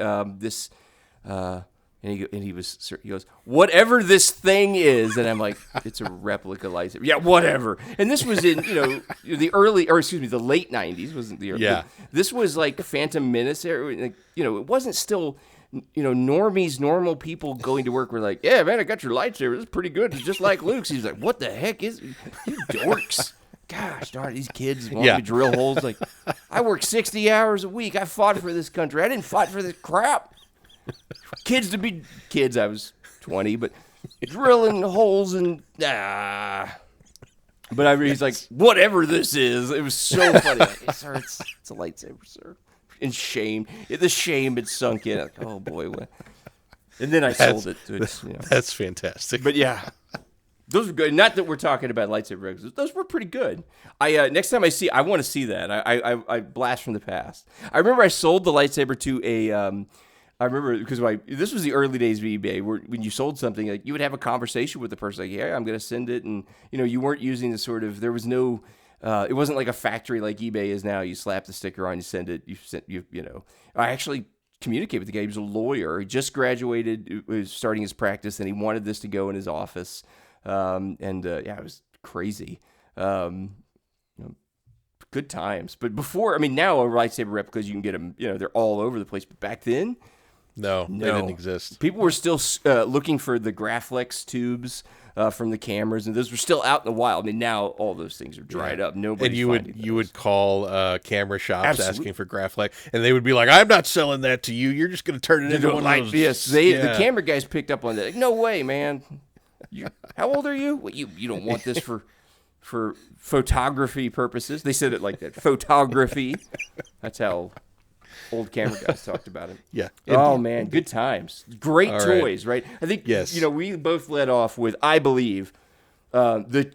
And he goes, whatever this thing is, and I'm like, it's a replica lightsaber. Yeah, whatever. And this was in the late '90s, wasn't the early? Yeah. This was like Phantom Menace era. Like, it wasn't still, normies, normal people going to work were like, yeah, man, I got your lightsaber. It's pretty good. It's just like Luke's. He's like, what the heck is you dorks? Gosh darn, these kids want me to drill holes. Like, I work 60 hours a week. I fought for this country. I didn't fight for this crap. Kids to be kids. I was 20, but drilling holes and But he's like, whatever this is. It was so funny. Like, hey, sir, it's a lightsaber, sir. in shame. The shame had sunk in. Like, oh boy, what? And then I sold it. To That's fantastic. But yeah, those were good. Not that we're talking about lightsaber records. Those were pretty good. Next time I want to see that. I blast from the past. I remember I sold the lightsaber to a. I remember because this was the early days of eBay, where when you sold something, like you would have a conversation with the person, like, "Yeah, I'm going to send it," and you weren't using the sort of there was no. It wasn't like a factory like eBay is now. You slap the sticker on, you send it. I actually communicated with the guy. He was a lawyer. He just graduated, was starting his practice, and he wanted this to go in his office. It was crazy. Good times. But before, now a lightsaber replicas, you can get them, they're all over the place. But back then, no, they didn't exist. People were still looking for the Graflex tubes from the cameras, and those were still out in the wild. Now all those things are dried up. Nobody. And you would call camera shops asking for Graflex, and they would be like, "I'm not selling that to you. You're just going to turn it into one of those." Yes, the camera guys picked up on that. Like, no way, man. How old are you? Well, you don't want this for photography purposes. They said it like that. Photography. That's how old camera guys talked about it. Yeah. Oh, man. Good times. Great toys, right? I think, we both led off with, I believe, the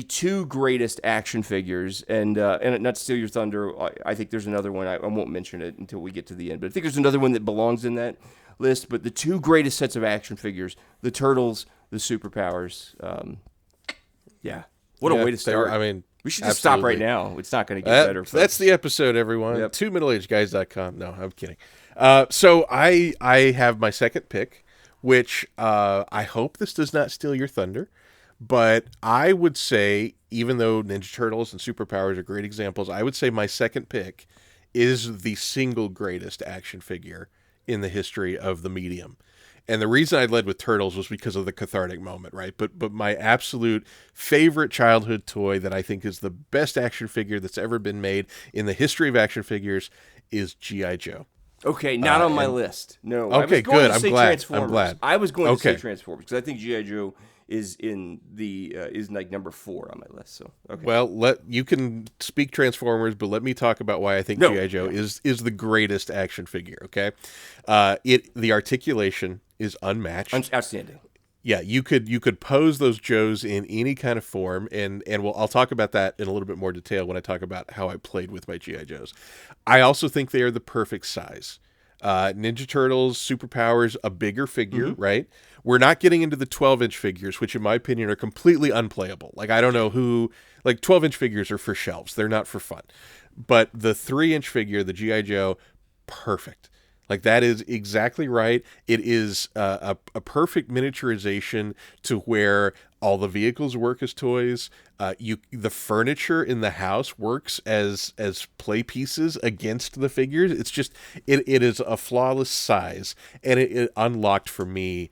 two greatest action figures. And not to steal your thunder, I think there's another one. I won't mention it until we get to the end. But I think there's another one that belongs in that list. But the two greatest sets of action figures, the Turtles, the Superpowers. What a way to start. We should just stop right now. It's not going to get better. Folks. That's the episode, everyone. Yep. 2middleagedguys.com. No, I'm kidding. So I have my second pick, which I hope this does not steal your thunder, but I would say, even though Ninja Turtles and Superpowers are great examples, I would say my second pick is the single greatest action figure in the history of the medium. And the reason I led with Turtles was because of the cathartic moment, right? But my absolute favorite childhood toy that I think is the best action figure that's ever been made in the history of action figures is G.I. Joe. Okay, not on my list. No. Okay, good. I'm glad. I was going to say Transformers because I think G.I. Joe is in the is like number 4 on my list. So okay. Well, you can speak Transformers, but let me talk about why I think G.I. Joe is the greatest action figure. Okay, the articulation is unmatched. Outstanding. Yeah, you could pose those Joes in any kind of form, and I'll talk about that in a little bit more detail when I talk about how I played with my G.I. Joes. I also think they are the perfect size. Ninja Turtles, Superpowers, a bigger figure, right? We're not getting into the 12-inch figures, which in my opinion are completely unplayable. Like, I don't know who, like 12-inch figures are for shelves. They're not for fun. But the 3-inch figure, the G.I. Joe, perfect. Like, that is exactly right. It is a perfect miniaturization to where all the vehicles work as toys. The furniture in the house works as play pieces against the figures. It's just it is a flawless size, and it unlocked for me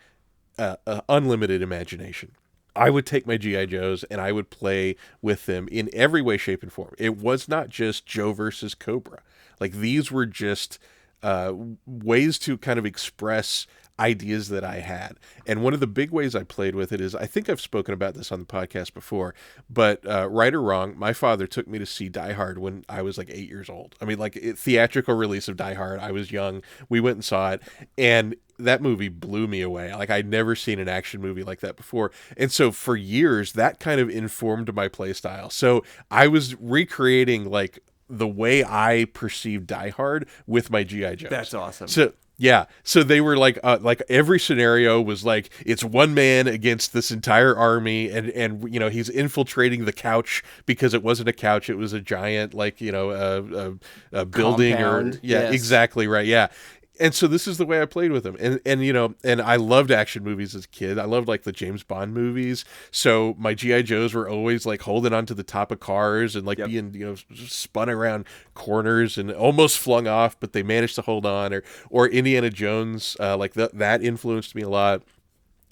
unlimited imagination. I would take my G.I. Joes and I would play with them in every way, shape, and form. It was not just Joe versus Cobra. Like, these were just ways to kind of express ideas that I had. And one of the big ways I played with it is, I think I've spoken about this on the podcast before, but right or wrong, my father took me to see Die Hard when I was like 8 years old. I mean, like, theatrical release of Die Hard. I was young. We went and saw it, and that movie blew me away. Like, I'd never seen an action movie like that before. And so for years, that kind of informed my play style. So I was recreating, like, the way I perceived Die Hard with my G.I. Joes. That's awesome. So they were like every scenario was like, it's one man against this entire army, and he's infiltrating the couch because it wasn't a couch, it was a giant, like, a building. Compound. Yes. Exactly right. Yeah. And so this is the way I played with them. And I loved action movies as a kid. I loved, like, the James Bond movies. So my G.I. Joes were always, like, holding onto the top of cars and, like, being, spun around corners and almost flung off, but they managed to hold on. Or Indiana Jones, that influenced me a lot.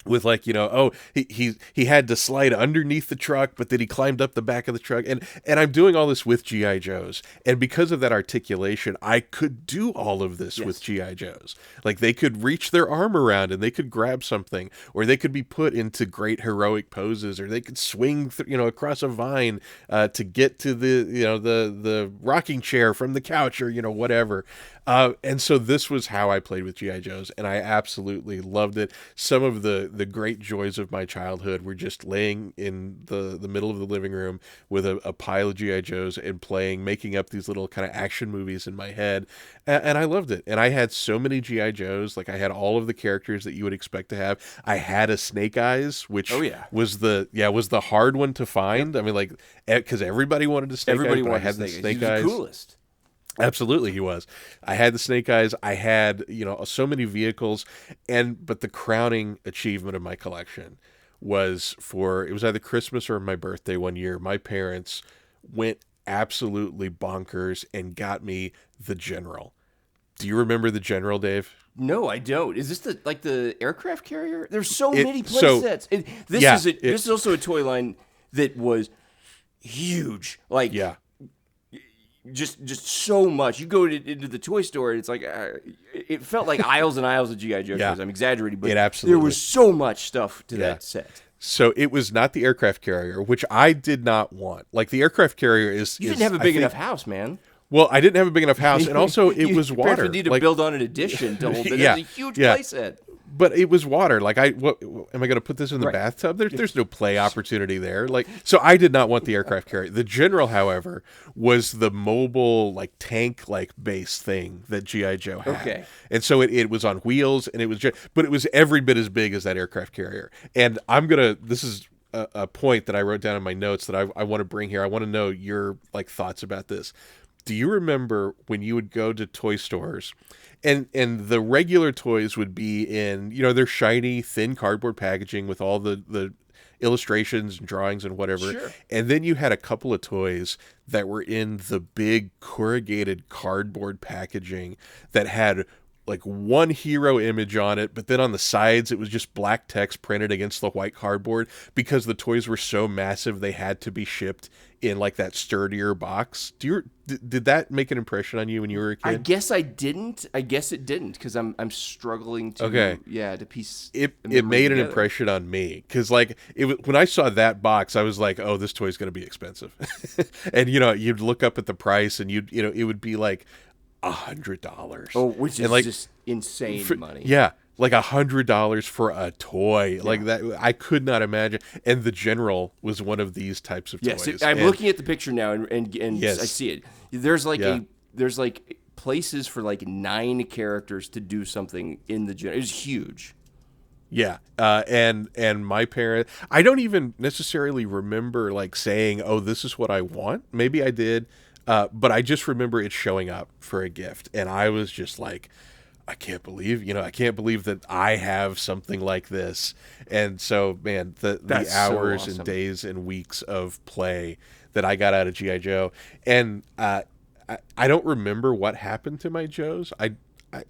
with like, oh, he had to slide underneath the truck, but then he climbed up the back of the truck, and I'm doing all this with GI Joes, and because of that articulation, I could do all of this with Yes. GI Joes. Like, they could reach their arm around and they could grab something, or they could be put into great heroic poses, or they could swing across a vine to get to the rocking chair from the couch, or whatever. And so this was how I played with GI Joes, and I absolutely loved it. Some of the great joys of my childhood were just laying in the middle of the living room with a pile of GI Joes and making up these little kind of action movies in my head, and I loved it. And I had so many GI Joes, like I had all of the characters that you would expect to have. I had a Snake Eyes, which Oh, yeah. was the hard one to find. I mean, like, because everybody wanted a Snake Everybody Eyes, but I wanted had the Snake Eyes. Snake He was Eyes. the coolest. Absolutely, he was. I had the Snake Eyes. I had, so many vehicles, but the crowning achievement of my collection was it was either Christmas or my birthday one year. My parents went absolutely bonkers and got me the General. Do you remember the General, Dave? No, I don't. Is this the aircraft carrier? There's so many play so- sets. Yeah, This is also a toy line that was huge. Like, Yeah. just so much. You go into the toy store, and it's like it felt like aisles and aisles of GI Joe Yeah. toys. I'm exaggerating, but It absolutely- there was so much stuff to Yeah. that set. So it was not the aircraft carrier, which I did not want. Like, the aircraft carrier You didn't have a big enough house, man. Well, I didn't have a big enough house, and also it You was water. perhaps need to Like, build on an addition to hold it. Yeah, It's a huge yeah. play set. but it was water. Like, what am I going to put this in the Right. bathtub? There's no play opportunity there. Like, so I did not want the aircraft carrier. The General, however, was the mobile, like, tank like base thing that GI Joe had. Okay. And so it was on wheels, and but it was every bit as big as that aircraft carrier. And this is a point that I wrote down in my notes that I want to bring here. I want to know your like thoughts about this. Do you remember when you would go to toy stores and the regular toys would be in, their shiny, thin cardboard packaging with all the illustrations and drawings and whatever. Sure. And then you had a couple of toys that were in the big corrugated cardboard packaging that had like one hero image on it, but then on the sides it was just black text printed against the white cardboard because the toys were so massive they had to be shipped in like that sturdier box. Did that make an impression on you when you were a kid? I guess I didn't. I guess it didn't because I'm struggling to to piece It the memory made an together. impression on me because like when I saw that box, I was like, oh, this toy's going to be expensive. And you'd look up at the price and it would be like $100. Oh, which is like, just insane money. Yeah, like $100 for a toy like that. I could not imagine. And the General was one of these types of Yes, toys. I'm And- looking at the picture now, and Yes. I see it. There's like Yeah. there's like places for like 9 characters to do something in the gym. It was huge. Yeah, and my parent, I don't even necessarily remember like saying, "Oh, this is what I want." Maybe I did, but I just remember it showing up for a gift, and I was just like, I can't believe that I have something like this. And so, man, the That's so hours awesome. and days and weeks of play that I got out of GI Joe, and I don't remember what happened to my Joes.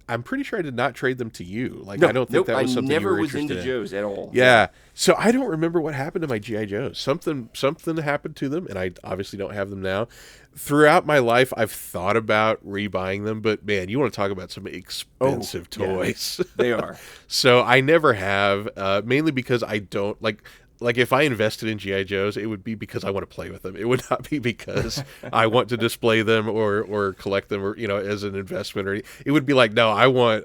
I'm pretty sure I did not trade them to you. Like, I don't think that was I something never you were was into interested in. Joe's at all. Yeah. So I don't remember what happened to my GI Joes. Something happened to them, and I obviously don't have them now. Throughout my life, I've thought about rebuying them, but man, you want to talk about some expensive yeah. toys. They are. So I never have, mainly because I don't like if I invested in GI Joes, it would be because I want to play with them. It would not be because I want to display them or collect them or as an investment or it would be like, no, I want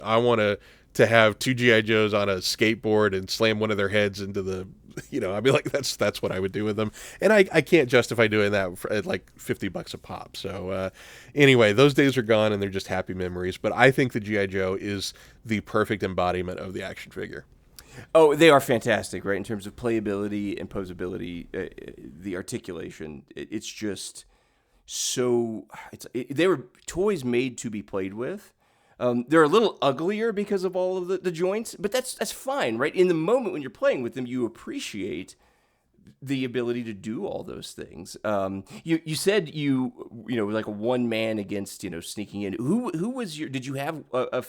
to have 2 GI Joes on a skateboard and slam one of their heads into the I'd be like, that's what I would do with them, and I can't justify doing that for, at like $50 a pop. So anyway, those days are gone and they're just happy memories. But I think the GI Joe is the perfect embodiment of the action figure. Oh, they are fantastic, right? In terms of playability and posability, the articulation. It's just so. They were toys made to be played with. They're a little uglier because of all of the joints, but that's fine, right? In the moment when you're playing with them, you appreciate the ability to do all those things. You said like a one man against sneaking in. Who was your? Did you have a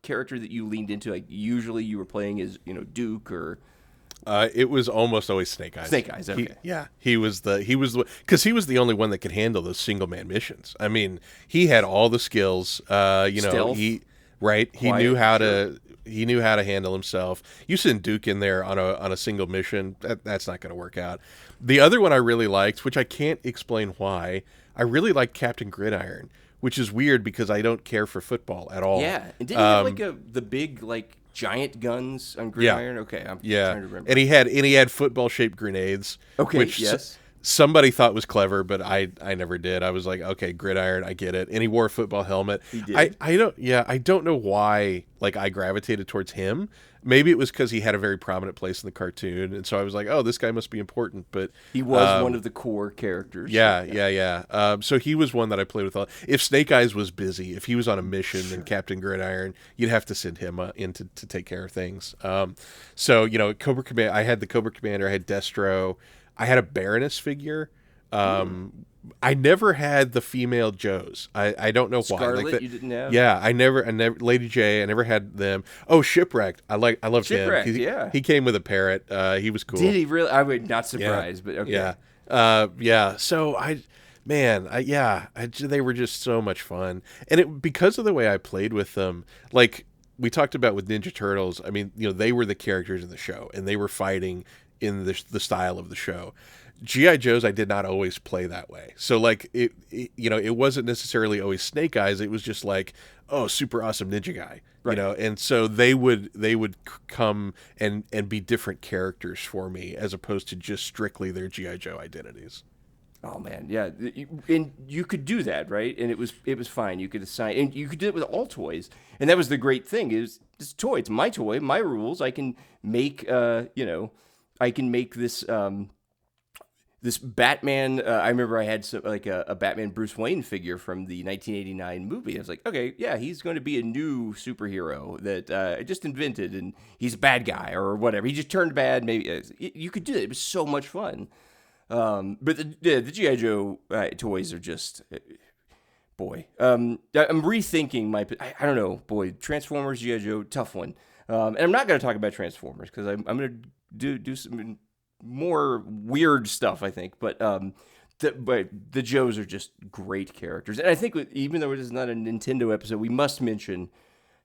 character that you leaned into? Like usually you were playing as Duke or It was almost always Snake Eyes. Snake Eyes, okay. He was because he was the only one that could handle those single man missions. I mean, he had all the skills. Stealth, he quiet, knew how to handle himself. You send Duke in there on a single mission, that's not going to work out. The other one I really liked, which I can't explain why, I really liked Captain Gridiron, which is weird because I don't care for football at all. Yeah, and didn't he have like the big like giant guns on Gridiron? Okay, I'm trying to remember. And he had football shaped grenades. Okay, which yes. Somebody thought was clever, but I never did. I was like, okay, Gridiron, I get it. And he wore a football helmet. He did. I don't know why like I gravitated towards him. Maybe it was because he had a very prominent place in the cartoon, and so I was like, oh, this guy must be important. But he was one of the core characters. Yeah. So he was one that I played with. If Snake Eyes was busy, if he was on a mission, then Captain Gridiron, you'd have to send him in to take care of things. So Cobra Command. I had the Cobra Commander. I had Destro. I had a Baroness figure. I never had the female Joes. I don't know why. Scarlet, you didn't have? Yeah, I never. Lady J, I never had them. Oh, Shipwrecked. I loved Shipwrecked, him. yeah. He came with a parrot. He was cool. Did he really? I would not surprised, but okay. Yeah. So they were just so much fun, and because of the way I played with them, like we talked about with Ninja Turtles. I mean, they were the characters in the show, and they were fighting in the style of the show. G.I. Joes, I did not always play that way. So like it wasn't necessarily always Snake Eyes. It was just like, oh, super awesome ninja guy, right. And so they would come and be different characters for me as opposed to just strictly their G.I. Joe identities. Oh man, yeah, and you could do that, right? And it was fine. You could assign, and you could do it with all toys, and that was the great thing. It's a toy. It's my toy, my rules. I can make, I can make this. This Batman, I remember I had a Batman Bruce Wayne figure from the 1989 movie. I was like, okay, yeah, he's going to be a new superhero that I just invented, and he's a bad guy or whatever. He just turned bad. Maybe you could do it. It was so much fun. But the G.I. Joe toys are just, boy. I'm rethinking I don't know, boy. Transformers, G.I. Joe, tough one. And I'm not going to talk about Transformers because I'm going to do some more weird stuff, I think, but the Joes are just great characters, and I think even though it is not a Nintendo episode, we must mention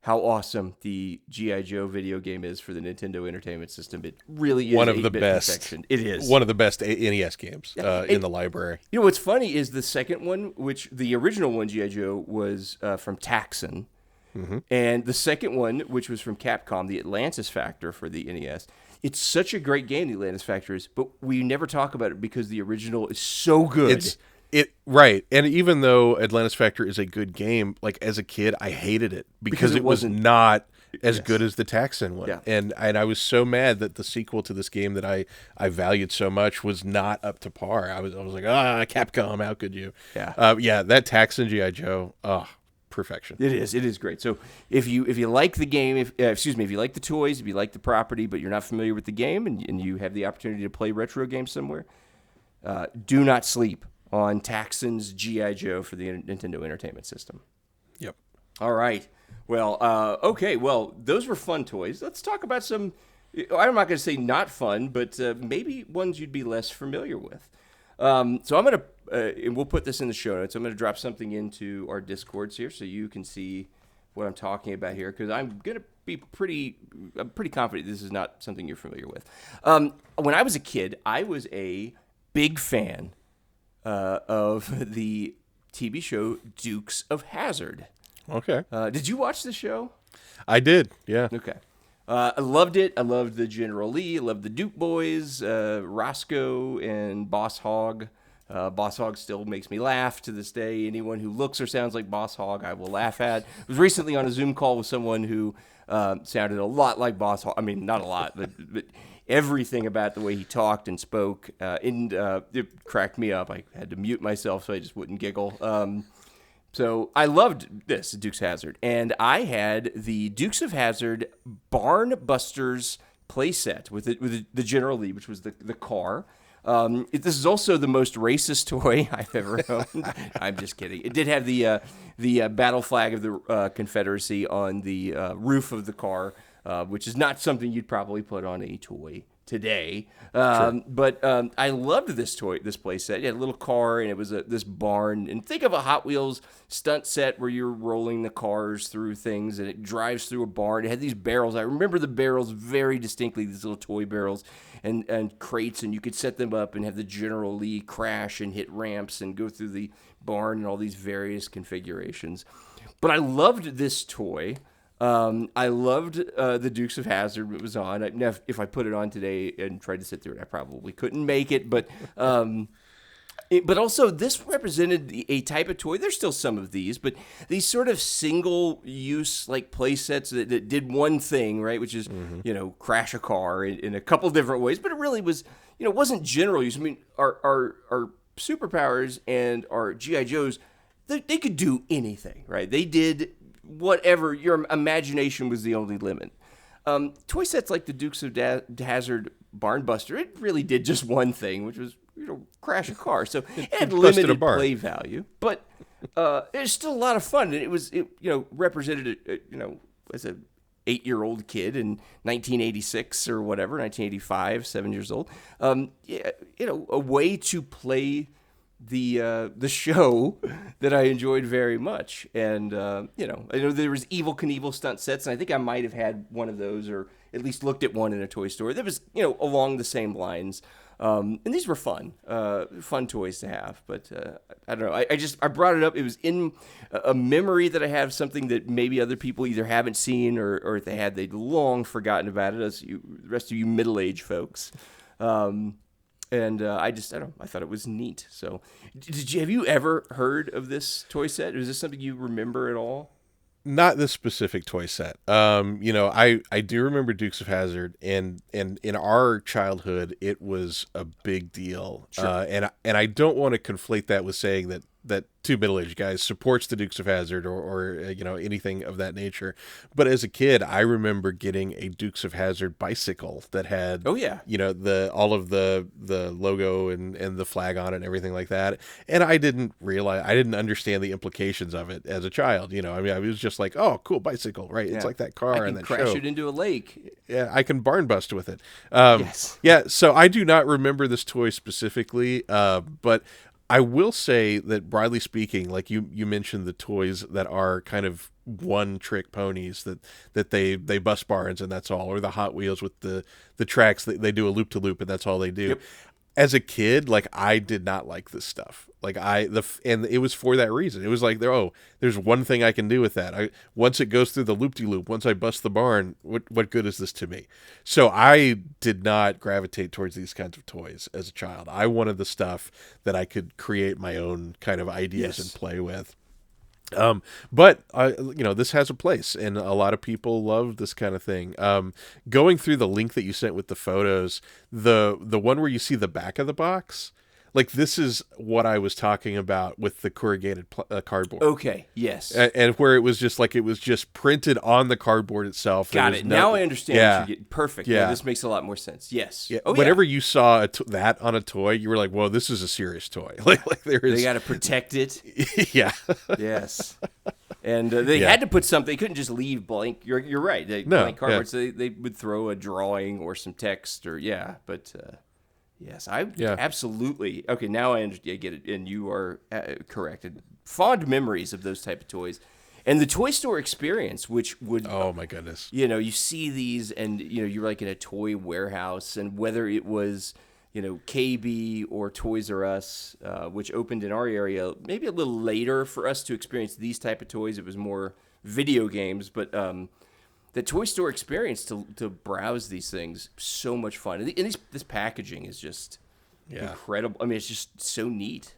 how awesome the G.I. Joe video game is for the Nintendo Entertainment System. It really is one of the best. Perfection. It is one of the best NES games in the library. What's funny is the second one, which the original one, G.I. Joe, was from Taxon. Mm-hmm. And the second one, which was from Capcom, the Atlantis Factor for the NES, it's such a great game, the Atlantis Factor is, but we never talk about it because the original is so good. Right. And even though Atlantis Factor is a good game, like as a kid, I hated it because it was not as good as the Taxon one. Yeah. And I was so mad that the sequel to this game that I valued so much was not up to par. I was like, Capcom, how could you? Yeah. That Taxon G.I. Joe, perfection. It is great. So if you like the game, if you like the toys, if you like the property, but you're not familiar with the game, and you have the opportunity to play retro games somewhere, do not sleep on Taxon's G.I. Joe for the Nintendo Entertainment System. Yep. All right. Well, okay. Well, those were fun toys. Let's talk about some. I'm not going to say not fun, but maybe ones you'd be less familiar with. So I'm going to, and we'll put this in the show notes. I'm going to drop something into our Discords here so you can see what I'm talking about here, because I'm going to be pretty confident this is not something you're familiar with. When I was a kid, I was a big fan of the TV show Dukes of Hazzard. Okay. Did you watch the show? I did, yeah. Okay. I loved it. I loved the General Lee. I loved the Duke boys, Roscoe and Boss Hogg. Boss Hogg still makes me laugh to this day. Anyone who looks or sounds like Boss Hogg, I will laugh at. I was recently on a Zoom call with someone who sounded a lot like Boss Hogg. I mean, not a lot, but everything about the way he talked and spoke, it cracked me up. I had to mute myself so I just wouldn't giggle. So I loved this, Dukes of Hazzard. And I had the Dukes of Hazzard Barn Busters playset with the General Lee, which was the car. This is also the most racist toy I've ever owned. I'm just kidding. It did have the battle flag of the Confederacy on the roof of the car, which is not something you'd probably put on a toy today. Sure. But I loved this play set. It had a little car, and it was this barn. And think of a Hot Wheels stunt set where you're rolling the cars through things, and it drives through a barn. It had these barrels. I remember the barrels very distinctly, these little toy barrels and crates, and you could set them up and have the General Lee crash and hit ramps and go through the barn and all these various configurations. But I loved this toy. I loved the Dukes of Hazzard it was on. Now, if I put it on today and tried to sit through it, I probably couldn't make it. But but also, this represented a type of toy. There's still some of these, but these sort of single-use like play sets that did one thing, right? Which is, crash a car in a couple different ways. But it really was, wasn't general use. I mean, our superpowers and our G.I. Joes, they could do anything, right? They did whatever. Your imagination was the only limit. Toy sets like the Dukes of Hazzard Barn Buster, it really did just one thing, which was crash a car. So it had limited play value, but it was still a lot of fun. And it represented as a 8-year-old kid in 1986 or whatever, 1985, 7 years old. A way to play the show that I enjoyed very much. And I know there was Evel Knievel stunt sets, and I think I might have had one of those, or at least looked at one in a toy store that was along the same lines. And these were fun toys to have. But I don't know. I brought it up. It was in a memory that I have, something that maybe other people either haven't seen or if they had, they'd long forgotten about it, as the rest of you middle-aged folks. And I don't know. I thought it was neat. So, have you ever heard of this toy set? Is this something you remember at all? Not this specific toy set. I do remember Dukes of Hazzard, and in our childhood, it was a big deal. Sure. And I don't want to conflate that with saying that two middle-aged guys supports the Dukes of Hazzard or anything of that nature. But as a kid, I remember getting a Dukes of Hazzard bicycle that had all of the logo and the flag on it and everything like that. And I didn't understand the implications of it as a child. I was just like, oh, cool bicycle, right? Yeah. It's like that car and that show. I can crash it into a lake. Yeah, I can barn bust with it. Yes. Yeah, so I do not remember this toy specifically, but I will say that, broadly speaking, like you mentioned, the toys that are kind of one-trick ponies that they bust barns and that's all, or the Hot Wheels with the tracks that they do a loop-to-loop and that's all they do. Yep. As a kid, like, I did not like this stuff. Like, and it was for that reason. It was like, there's one thing I can do with that. Once it goes through the loop-de-loop, once I bust the barn, what good is this to me? So I did not gravitate towards these kinds of toys as a child. I wanted the stuff that I could create my own kind of ideas and play with. But this has a place, and a lot of people love this kind of thing. Going through the link that you sent with the photos, the one where you see the back of the box, like, this is what I was talking about with the corrugated cardboard. Okay. Yes. And where it was just printed on the cardboard itself. Got it. Now I understand. Yeah. What you're getting. Perfect. Yeah. This makes a lot more sense. Yes. Yeah. Whenever you saw that on a toy, you were like, "Whoa, this is a serious toy." like there is. They got to protect it. Yeah. Yes. And they had to put something. They couldn't just leave blank. You're right. Blank cardboard. So they would throw a drawing or some text but. Yes, absolutely. Okay, now I understand. I get it, and you are correct. Fond memories of those type of toys, and the toy store experience, which would oh my goodness, you see these, and you're like in a toy warehouse, and whether it was KB or Toys R Us, which opened in our area maybe a little later for us to experience these type of toys. It was more video games, but. The toy store experience to browse these things, so much fun. And this packaging is just incredible. I mean, it's just so neat.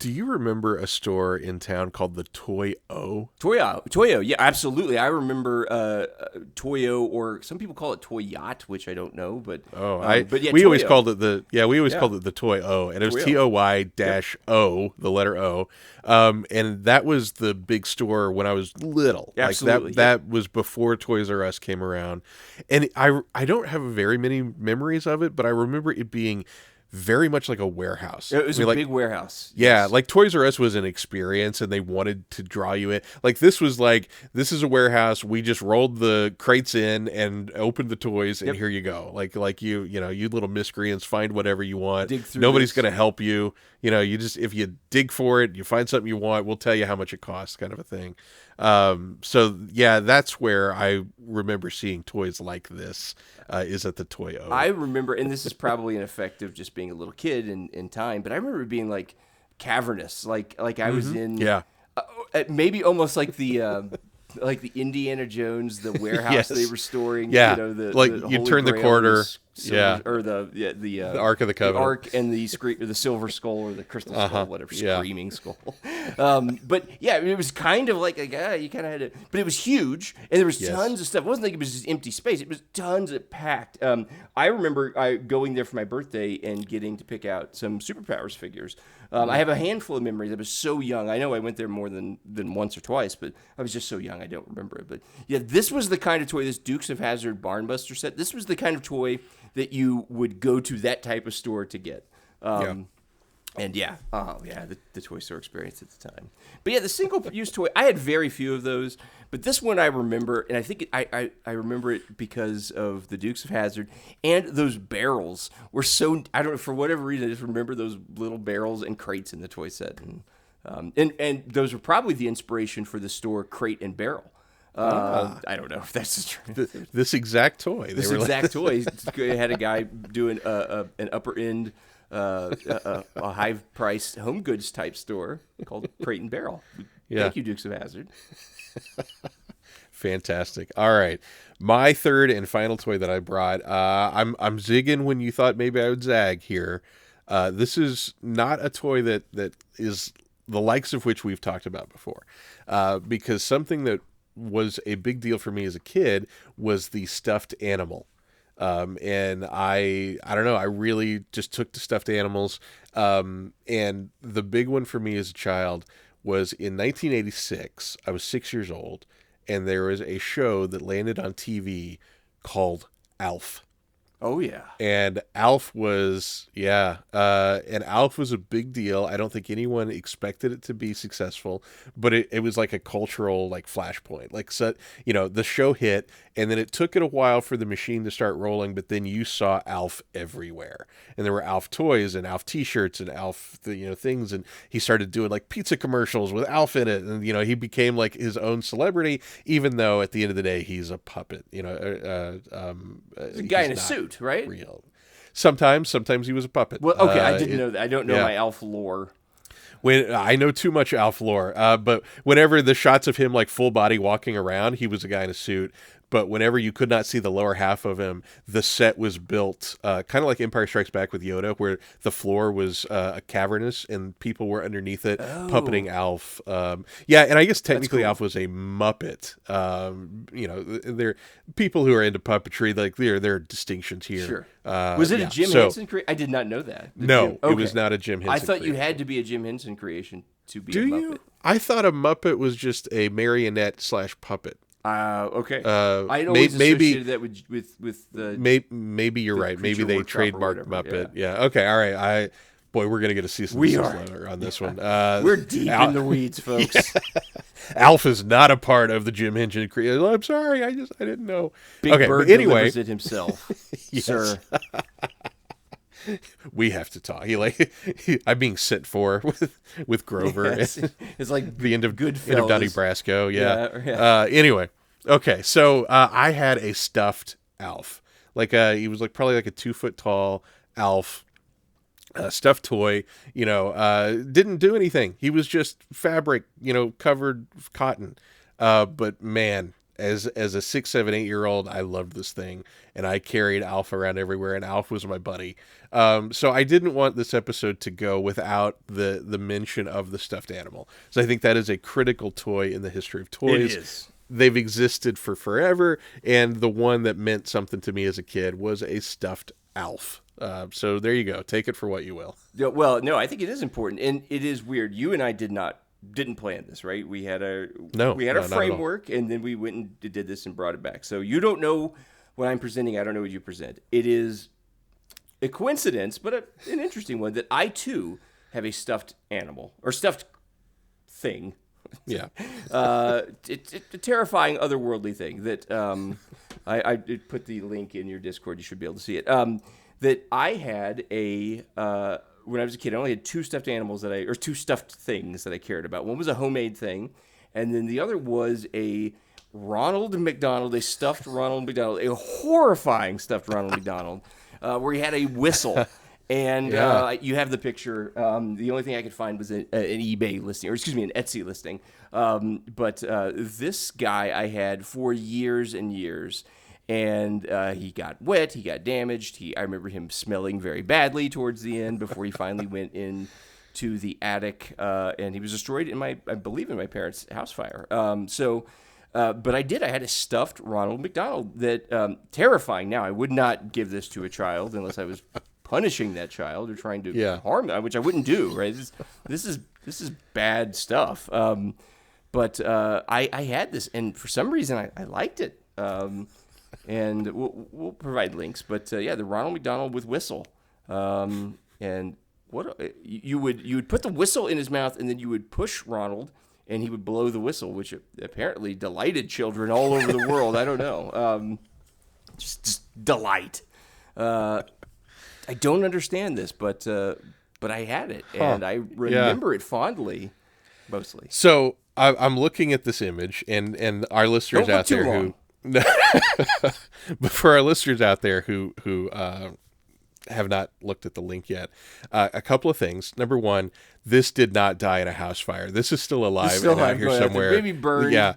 Do you remember a store in town called the Toy-O? Toy-O, yeah, absolutely. I remember Toy-O, or some people call it Toy Yacht, which I don't know, but we always called it the Toy-O, and it was TOY-O, the letter O, and that was the big store when I was little. Absolutely, that was before Toys R Us came around, and I don't have very many memories of it, but I remember it being very much like a warehouse. It was a big warehouse. Yeah, Yes. like Toys R Us was an experience, and they wanted to draw you in. Like this was like, this is a warehouse. We just rolled the crates in and opened the toys, and here you go. Like you know, you little miscreants, find whatever you want. Dig through Nobody's this. going to help you. You know, you just, if you dig for it, you find something you want, we'll tell you how much it costs, kind of a thing. So yeah, that's where I remember seeing toys like this. Is at the Toy O. I remember, and this is probably an effect of just being a little kid in time, but I remember it being like cavernous, like I was in, maybe almost like the Indiana Jones, the warehouse Yes. they were storing. Yeah. You know, Like, the you Holy turn the Grail corner, was silver, or the Ark of the Covenant. Ark and the silver skull or the crystal skull, whatever, Yeah. screaming skull. But yeah, it was kind of like you kind of had to, but it was huge, and there was tons of stuff. It wasn't like it was just empty space. It was tons of packed. I remember going there for my birthday and getting to pick out some Superpowers figures. I have a handful of memories. I was so young. I know I went there more than once or twice, but I was just so young I don't remember it. But yeah, this was the kind of toy, this Dukes of Hazzard Barnbuster set, this was the kind of toy that you would go to that type of store to get. And yeah, the toy store experience at the time. But yeah, the single-use toy, I had very few of those, but this one I remember, and I think I remember it because of the Dukes of Hazzard, and those barrels were so, I don't know, for whatever reason, I just remember those little barrels and crates in the toy set. And those were probably the inspiration for the store Crate and Barrel. I don't know if that's true. This exact toy. This exact toy had a guy doing an upper end, a high-priced home goods type store called Crate and Barrel. Thank you, Dukes of Hazzard. Fantastic. All right, my third and final toy that I brought. I'm zigging when you thought maybe I would zag here. This is not a toy that is the likes of which we've talked about before, because something that was a big deal for me as a kid was the stuffed animal. And I don't know, I really just took to stuffed animals. And the big one for me as a child was in 1986. I was 6 years old, and there was a show that landed on TV called Alf. Oh yeah. And Alf was a big deal. I don't think anyone expected it to be successful, but it was like a cultural flashpoint. The show hit, and then it took it a while for the machine to start rolling, but then you saw Alf everywhere. And there were Alf toys and Alf t-shirts and Alf things, and he started doing pizza commercials with Alf in it, and he became his own celebrity, even though at the end of the day he's a puppet. He's a guy in a suit, right? Real. Sometimes he was a puppet. Well, okay, I didn't know that. I don't know my Alf lore. When I know too much Alf lore, but whenever the shots of him full body walking around, he was a guy in a suit. But whenever you could not see the lower half of him, the set was built kind of like Empire Strikes Back with Yoda, where the floor was cavernous and people were underneath it, puppeting Alf. And I guess technically cool. Alf was a Muppet. They're people who are into puppetry, there are distinctions here. Sure. Was it a Jim Henson creation? I did not know that. It was not a Jim Henson I thought creation. you had to be a Jim Henson creation to be a Muppet. You? I thought a Muppet was just a marionette / puppet. Okay. I'd always associated that with the. Maybe you're right. Maybe they trademarked Muppet. Yeah. Okay. All right. Boy, we're gonna get a cease and desist letter on this one. We're deep in the weeds, folks. Yeah. Alf is not a part of the Jim Henson creation. I'm sorry. I didn't know. Big Bird delivers it himself, sir. We have to talk. I'm being sent for with Grover. Yeah, it's like the end of Goodfellas. Donnie Brasco. Yeah. Anyway, okay. So I had a stuffed Alf. He was probably a 2 foot tall Alf, stuffed toy. Didn't do anything. He was just fabric. Covered cotton. But man. As a 6, 7, 8-year-old, I loved this thing, and I carried Alf around everywhere, and Alf was my buddy. So I didn't want this episode to go without the mention of the stuffed animal. So I think that is a critical toy in the history of toys. It is. They've existed for forever, and the one that meant something to me as a kid was a stuffed Alf. So there you go. Take it for what you will. Yeah, well, no, I think it is important, and it is weird. You and I didn't plan this, right? We had a framework, and then we went and did this and brought it back. So you don't know what I'm presenting. I don't know what you present. It is a coincidence, but an interesting one, that I too have a stuffed animal or stuffed thing. Yeah. It's a terrifying otherworldly thing that I did put the link in your Discord. You should be able to see it. That I had when I was a kid. I only had two stuffed animals or two stuffed things that I cared about. One was a homemade thing, and then the other was a Ronald McDonald, a stuffed Ronald McDonald, a horrifying stuffed Ronald McDonald, where he had a whistle. And you have the picture. The only thing I could find was an eBay listing, or excuse me, an Etsy listing. But this guy I had for years and years, and he got wet, he got damaged. I remember him smelling very badly towards the end before he finally went into the attic, and he was destroyed I believe in my parents' house fire. But I had a stuffed Ronald McDonald that terrifying. Now I would not give this to a child unless I was punishing that child or trying to harm them, which I wouldn't do. Right? This is bad stuff. But I had this, and for some reason I liked it. And we'll provide links. But the Ronald McDonald with whistle. And what you would put the whistle in his mouth, and then you would push Ronald, and he would blow the whistle, which apparently delighted children all over the world. I don't know. Just delight. I don't understand this, but I had it, and I remember it fondly, mostly. So I'm looking at this image, and our listeners out there who, but for our listeners out there who have not looked at the link yet, a couple of things. Number one, this did not die in a house fire. This is still alive and out here somewhere. Maybe burned. Yeah.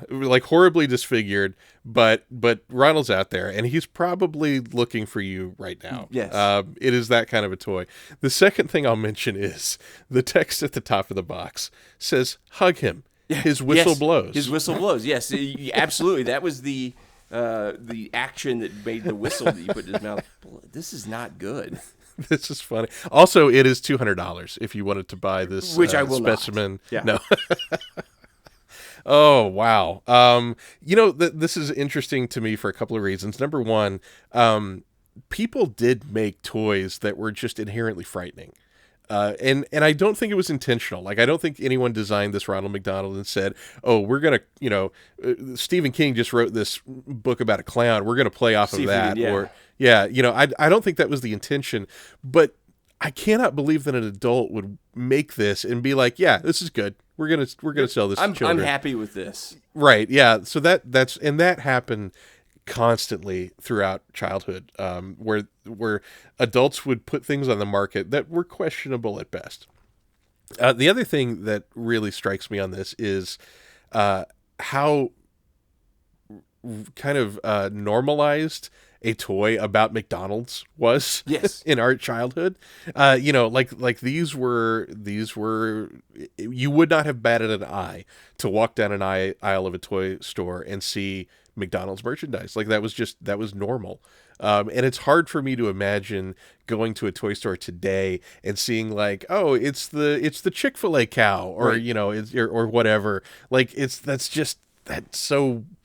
Like horribly disfigured, but Ronald's out there, and he's probably looking for you right now. Yes. It is that kind of a toy. The second thing I'll mention is the text at the top of the box says, "Hug him. His whistle blows." His whistle blows. Yes, absolutely. That was the action that made the whistle that you put in his mouth. This is not good. This is funny. Also, it is $200 if you wanted to buy this, which I will specimen. Not. Yeah. No. Oh, wow. This is interesting to me for a couple of reasons. Number one, people did make toys that were just inherently frightening. And I don't think it was intentional. Like, I don't think anyone designed this Ronald McDonald and said, oh, we're going to, Stephen King just wrote this book about a clown. We're going to play off of that. I don't think that was the intention, but I cannot believe that an adult would make this and be like, yeah, this is good. We're gonna sell this to children. I'm happy with this. Right. Yeah. So that happened constantly throughout childhood, where adults would put things on the market that were questionable at best. The other thing that really strikes me on this is how kind of normalized a toy about McDonald's was. Yes. In our childhood. Like these were, you would not have batted an eye to walk down an aisle of a toy store and see McDonald's merchandise. Like that was normal. And it's hard for me to imagine going to a toy store today and seeing like, oh, it's the Chick-fil-A cow, or, right. Or whatever. Like that's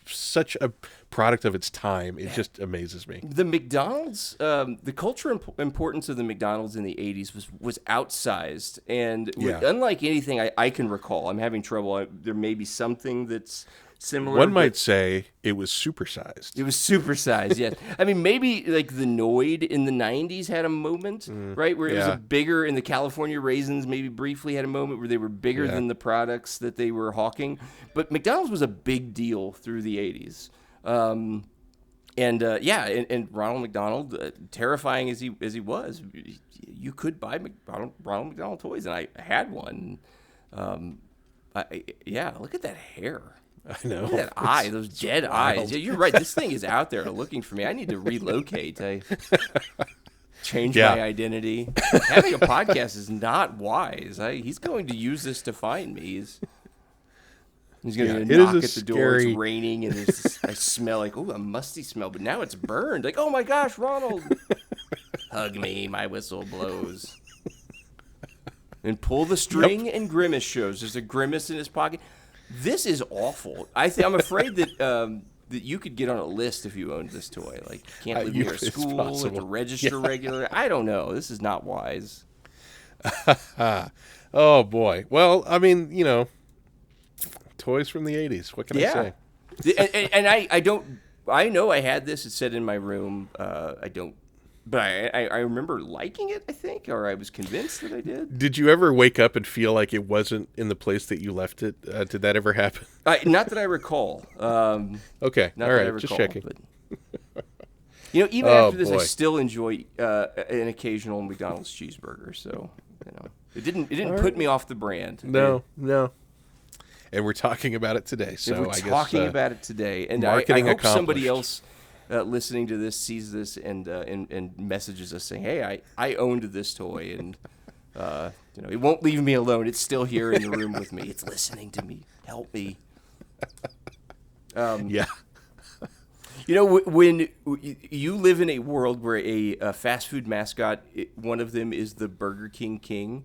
such a product of its time. It just amazes me. The McDonald's, the cultural importance of the McDonald's in the 80s was outsized, and unlike anything I can recall, I'm having trouble. There may be something that's similar. One might say it was supersized. It was supersized, yes. I mean, maybe like the Noid in the 90s had a moment, right, where it was bigger, and the California Raisins maybe briefly had a moment where they were bigger than the products that they were hawking. But McDonald's was a big deal through the 80s. And Ronald McDonald, terrifying as he was, you could buy Ronald McDonald toys, and I had one. Look at that hair. I know. Look at that eye, those dead eyes. Yeah, you're right. This thing is out there looking for me. I need to relocate. Change my identity. Having a podcast is not wise. He's going to use this to find me. He's going to knock at the door. It's raining, and I smell like, a musty smell. But now it's burned. Like, oh my gosh, Ronald. Hug me. My whistle blows. And pull the string, and Grimace shows. There's a Grimace in his pocket. This is awful. I'm afraid that that you could get on a list if you owned this toy. Like, you can't live You- near a it's school, have to possible. register regularly. I don't know. This is not wise. Oh boy. Well, I mean, toys from the 80s. What can I Yeah. say? And I don't. I know I had this. It's set in my room. I don't. But I remember liking it, I think, or I was convinced that I did. Did you ever wake up and feel like it wasn't in the place that you left it? Did that ever happen? Not that I recall. Okay. Not All that I right. recall, Just checking. But, even Oh, after this, I boy. still enjoy an occasional McDonald's cheeseburger. So, it didn't put me off the brand. No. And we're talking about it today. So We're I guess talking about it today, and I marketing hope somebody accomplished. else listening to this sees this and messages us saying, "Hey, I owned this toy, and it won't leave me alone. It's still here in the room with me. It's listening to me. Help me." Yeah. When you live in a world where a fast food mascot, one of them is the Burger King King,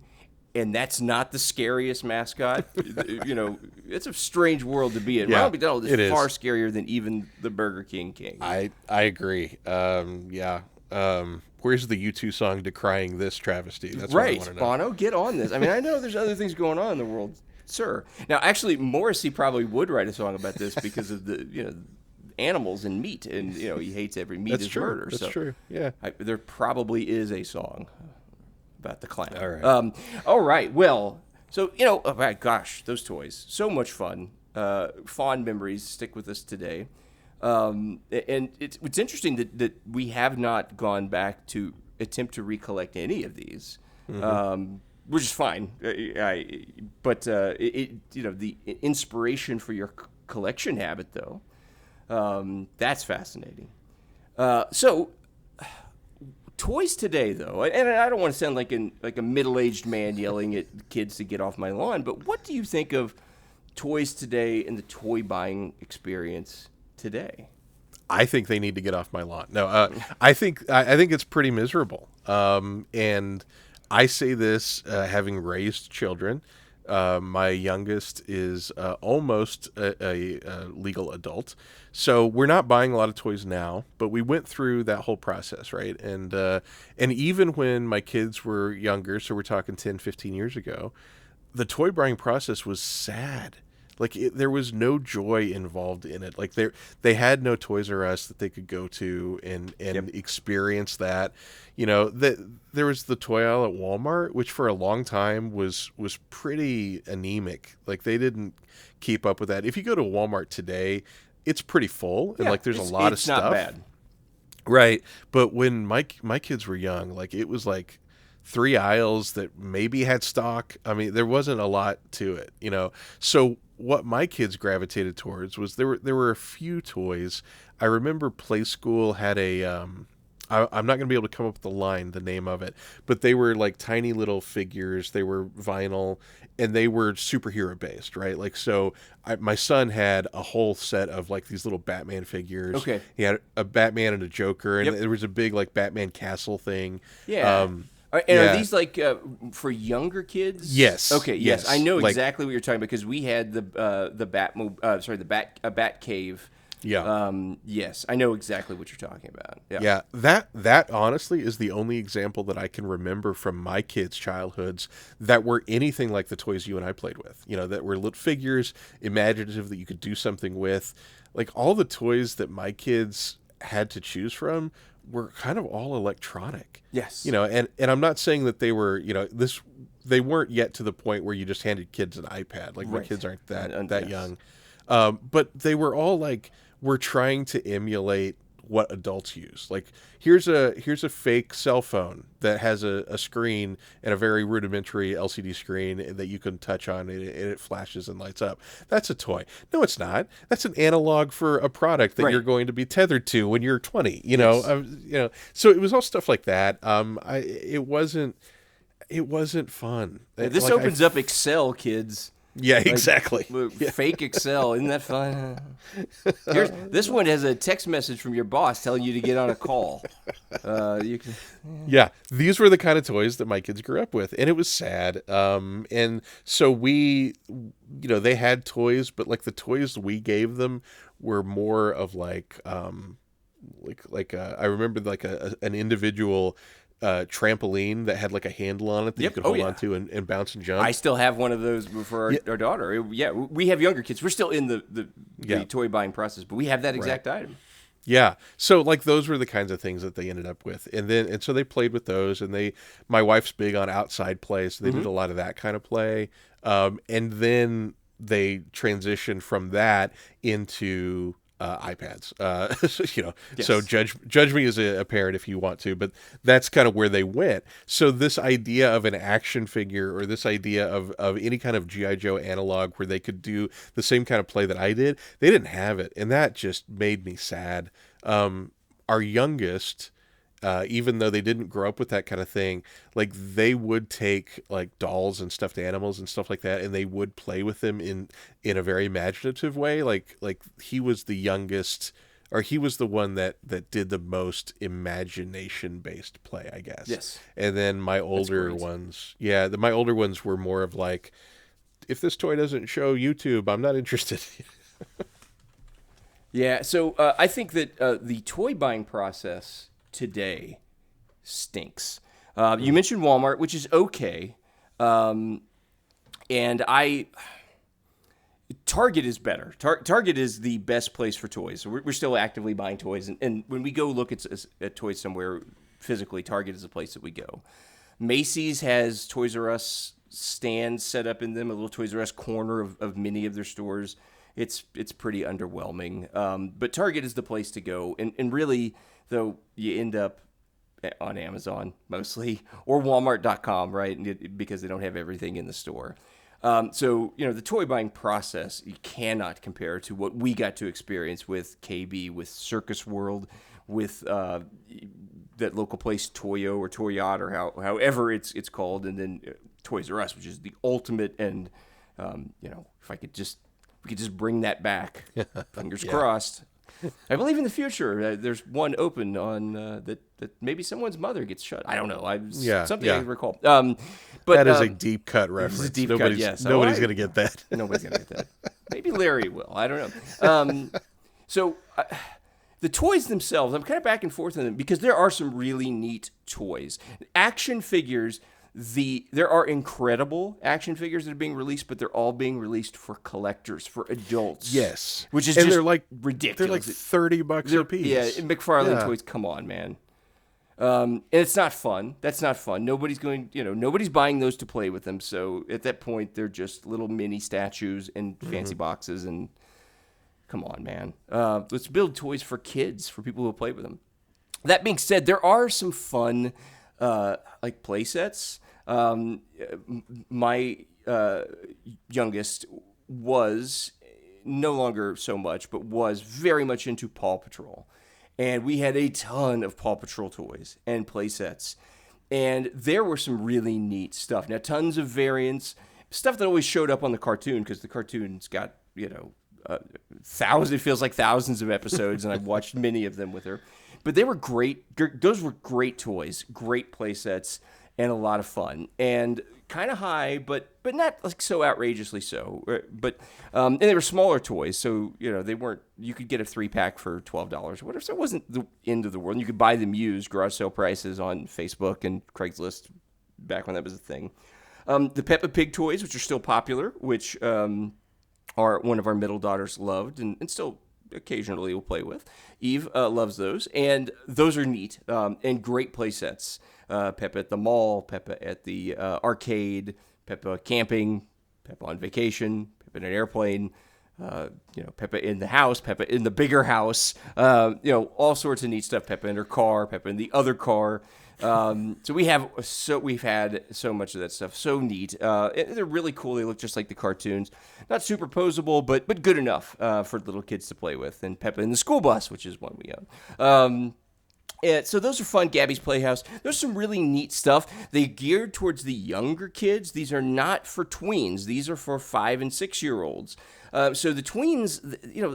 and that's not the scariest mascot. It's a strange world to be in. Yeah, Ronald McDonald it is is. far scarier than even the Burger King King. I agree. Yeah. Where's the U2 song decrying this travesty? That's what I Right, want to know. Bono, get on this. I mean, I know there's other things going on in the world, sir. Now, actually, Morrissey probably would write a song about this because of the animals and meat, and he hates every meat That's is true. murder. That's so true. Yeah. there probably is a song about the clown. All right. All right. Well, so oh my gosh, those toys, so much fun. Fond memories stick with us today. And it's interesting that we have not gone back to attempt to recollect any of these, which is fine. But the inspiration for your collection habit, though, that's fascinating. So toys today, though, and I don't want to sound like a middle-aged man yelling at kids to get off my lawn, but what do you think of toys today and the toy buying experience today? I think they need to get off my lawn. No, I think it's pretty miserable. And I say this having raised children. My youngest is almost a legal adult, so we're not buying a lot of toys now. But we went through that whole process, right? And even when my kids were younger, so we're talking 10, 15 years ago, the toy buying process was sad. Like there was no joy involved in it. Like they had no Toys R Us that they could go to and experience that. There was the toy aisle at Walmart, which for a long time was pretty anemic. Like they didn't keep up with that. If you go to Walmart today, it's pretty full and there's a lot of stuff. It's not bad. Right. But when my kids were young, like it was like 3 aisles that maybe had stock. I mean, there wasn't a lot to it, So what my kids gravitated towards was there were a few toys. I remember Play School had a I'm not going to be able to come up with the name of it, but they were like tiny little figures. They were vinyl and they were superhero based, right? Like, so my son had a whole set of like these little Batman figures. Okay. He had a Batman and a Joker, and there was a big like Batman castle thing. Yeah. Are these like for younger kids? Yes. Okay. Yes, Yes. I know Like- exactly what you're talking about because we had the Bat Cave. Yeah. Yes, I know exactly what you're talking about. Yeah, that honestly is the only example that I can remember from my kids' childhoods that were anything like the toys you and I played with. That were little figures, imaginative, that you could do something with. Like all the toys that my kids had to choose from were kind of all electronic. Yes. And I'm not saying that they were, they weren't yet to the point where you just handed kids an iPad. Like my Right. kids aren't that Yes. young. But they were all like, we're trying to emulate what adults use. Like here's a fake cell phone that has a screen and a very rudimentary LCD screen that you can touch on and it flashes and lights up. That's a toy. No, it's not. That's an analog for a product that Right. you're going to be tethered to when you're 20. Yes. So it was all stuff like that. It wasn't fun. This Like, opens up Excel, kids. Yeah, exactly. Fake Excel, isn't that fun? This one has a text message from your boss telling you to get on a call. You can, Yeah, these were the kind of toys that my kids grew up with, and it was sad. And so they had toys, but like the toys we gave them were more of I remember like an individual trampoline that had like a handle on it that you could hold onto and bounce and jump. I still have one of those for our daughter. We have younger kids. We're still in the toy buying process, but we have that exact item. Yeah. So like those were the kinds of things that they ended up with. And so they played with those, and my wife's big on outside play. So they did a lot of that kind of play. And then they transitioned from that into iPads. Yes. So judge me as a parent if you want to, but that's kind of where they went. So this idea of an action figure, or this idea of any kind of G.I. Joe analog where they could do the same kind of play that I did, they didn't have it. And that just made me sad. Our youngest, even though they didn't grow up with that kind of thing, like they would take like dolls and stuffed animals and stuff like that, and they would play with them in a very imaginative way. Like he was the youngest, or he was the one that did the most imagination based play, I guess. Yes. And then my older ones, my older ones were more of like, if this toy doesn't show YouTube, I'm not interested. Yeah. So I think that the toy buying process today stinks. You mentioned Walmart, which is okay, and Target is better. Target is the best place for toys. So we're still actively buying toys, and when we go look at toys somewhere physically, Target is the place that we go. Macy's has Toys R Us stands set up in them, a little Toys R Us corner of many of their stores. It's pretty underwhelming, but Target is the place to go, and really, though, you end up on Amazon mostly, or Walmart.com, right? Because they don't have everything in the store. So, the toy buying process, you cannot compare to what we got to experience with KB, with Circus World, with that local place, Toyo or Toyot, or however it's called, and then Toys R Us, which is the ultimate. And if we could just bring that back, fingers crossed. I believe in the future there's one open on that maybe someone's mother gets shot. I don't know. I recall. But that is a deep cut reference. A deep cut, yes. Nobody's going to get that. Nobody's going to get that. Maybe Larry will. I don't know. So the toys themselves, I'm kind of back and forth on them because there are some really neat toys. Action figures. There are incredible action figures that are being released, but they're all being released for collectors, for adults. Yes, which is they're like ridiculous. They're like $30 a piece. Yeah, McFarlane toys. Come on, man. And it's not fun. That's not fun. Nobody's buying those to play with them. So at that point, they're just little mini statues in fancy boxes. And come on, man. Let's build toys for kids, for people who play with them. That being said, there are some fun like play sets. My youngest was no longer so much, but was very much into Paw Patrol. And we had a ton of Paw Patrol toys and play sets. And there were some really neat stuff. Now, tons of variants, stuff that always showed up on the cartoon, because the cartoon's got, thousands, it feels like thousands of episodes, and I've watched many of them with her. But they were great. Those were great toys, great play sets, and a lot of fun. And kind of high, but not like so outrageously so. But and they were smaller toys, so they weren't. You could get a 3-pack for $12 or whatever. So it wasn't the end of the world. And you could buy them used, garage sale prices on Facebook and Craigslist back when that was a thing. The Peppa Pig toys, which are still popular, which are one of our middle daughters loved and still occasionally will play with. Eve loves those, and those are neat and great play sets. Peppa at the mall, Peppa at the arcade, Peppa camping, Peppa on vacation, Peppa in an airplane, Peppa in the house, Peppa in the bigger house, all sorts of neat stuff. Peppa in her car, Peppa in the other car. So we've had so much of that stuff. So neat. They're really cool. They look just like the cartoons. Not superposable, but good enough for little kids to play with. And Peppa in the school bus, which is one we own. So those are fun. Gabby's Playhouse. There's some really neat stuff. They geared towards the younger kids. These are not for tweens. These are for 5 and 6-year-olds. So the tweens,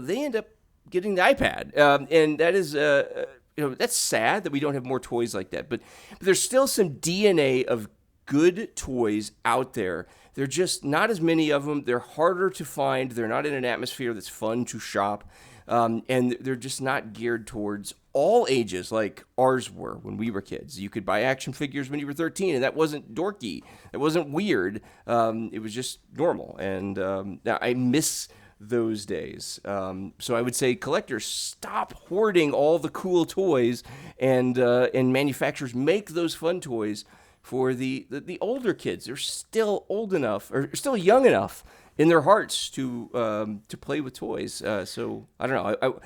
they end up getting the iPad, and that is, that's sad that we don't have more toys like that. But there's still some DNA of good toys out there. They're just not as many of them. They're harder to find. They're not in an atmosphere that's fun to shop. And they're just not geared towards all ages like ours were when we were kids. You could buy action figures when you were 13, and that wasn't dorky. It wasn't weird. It was just normal. And now I miss those days. So I would say collectors, stop hoarding all the cool toys, and manufacturers make those fun toys for the older kids. They're still old enough, or still young enough in their hearts to play with toys. So I don't know.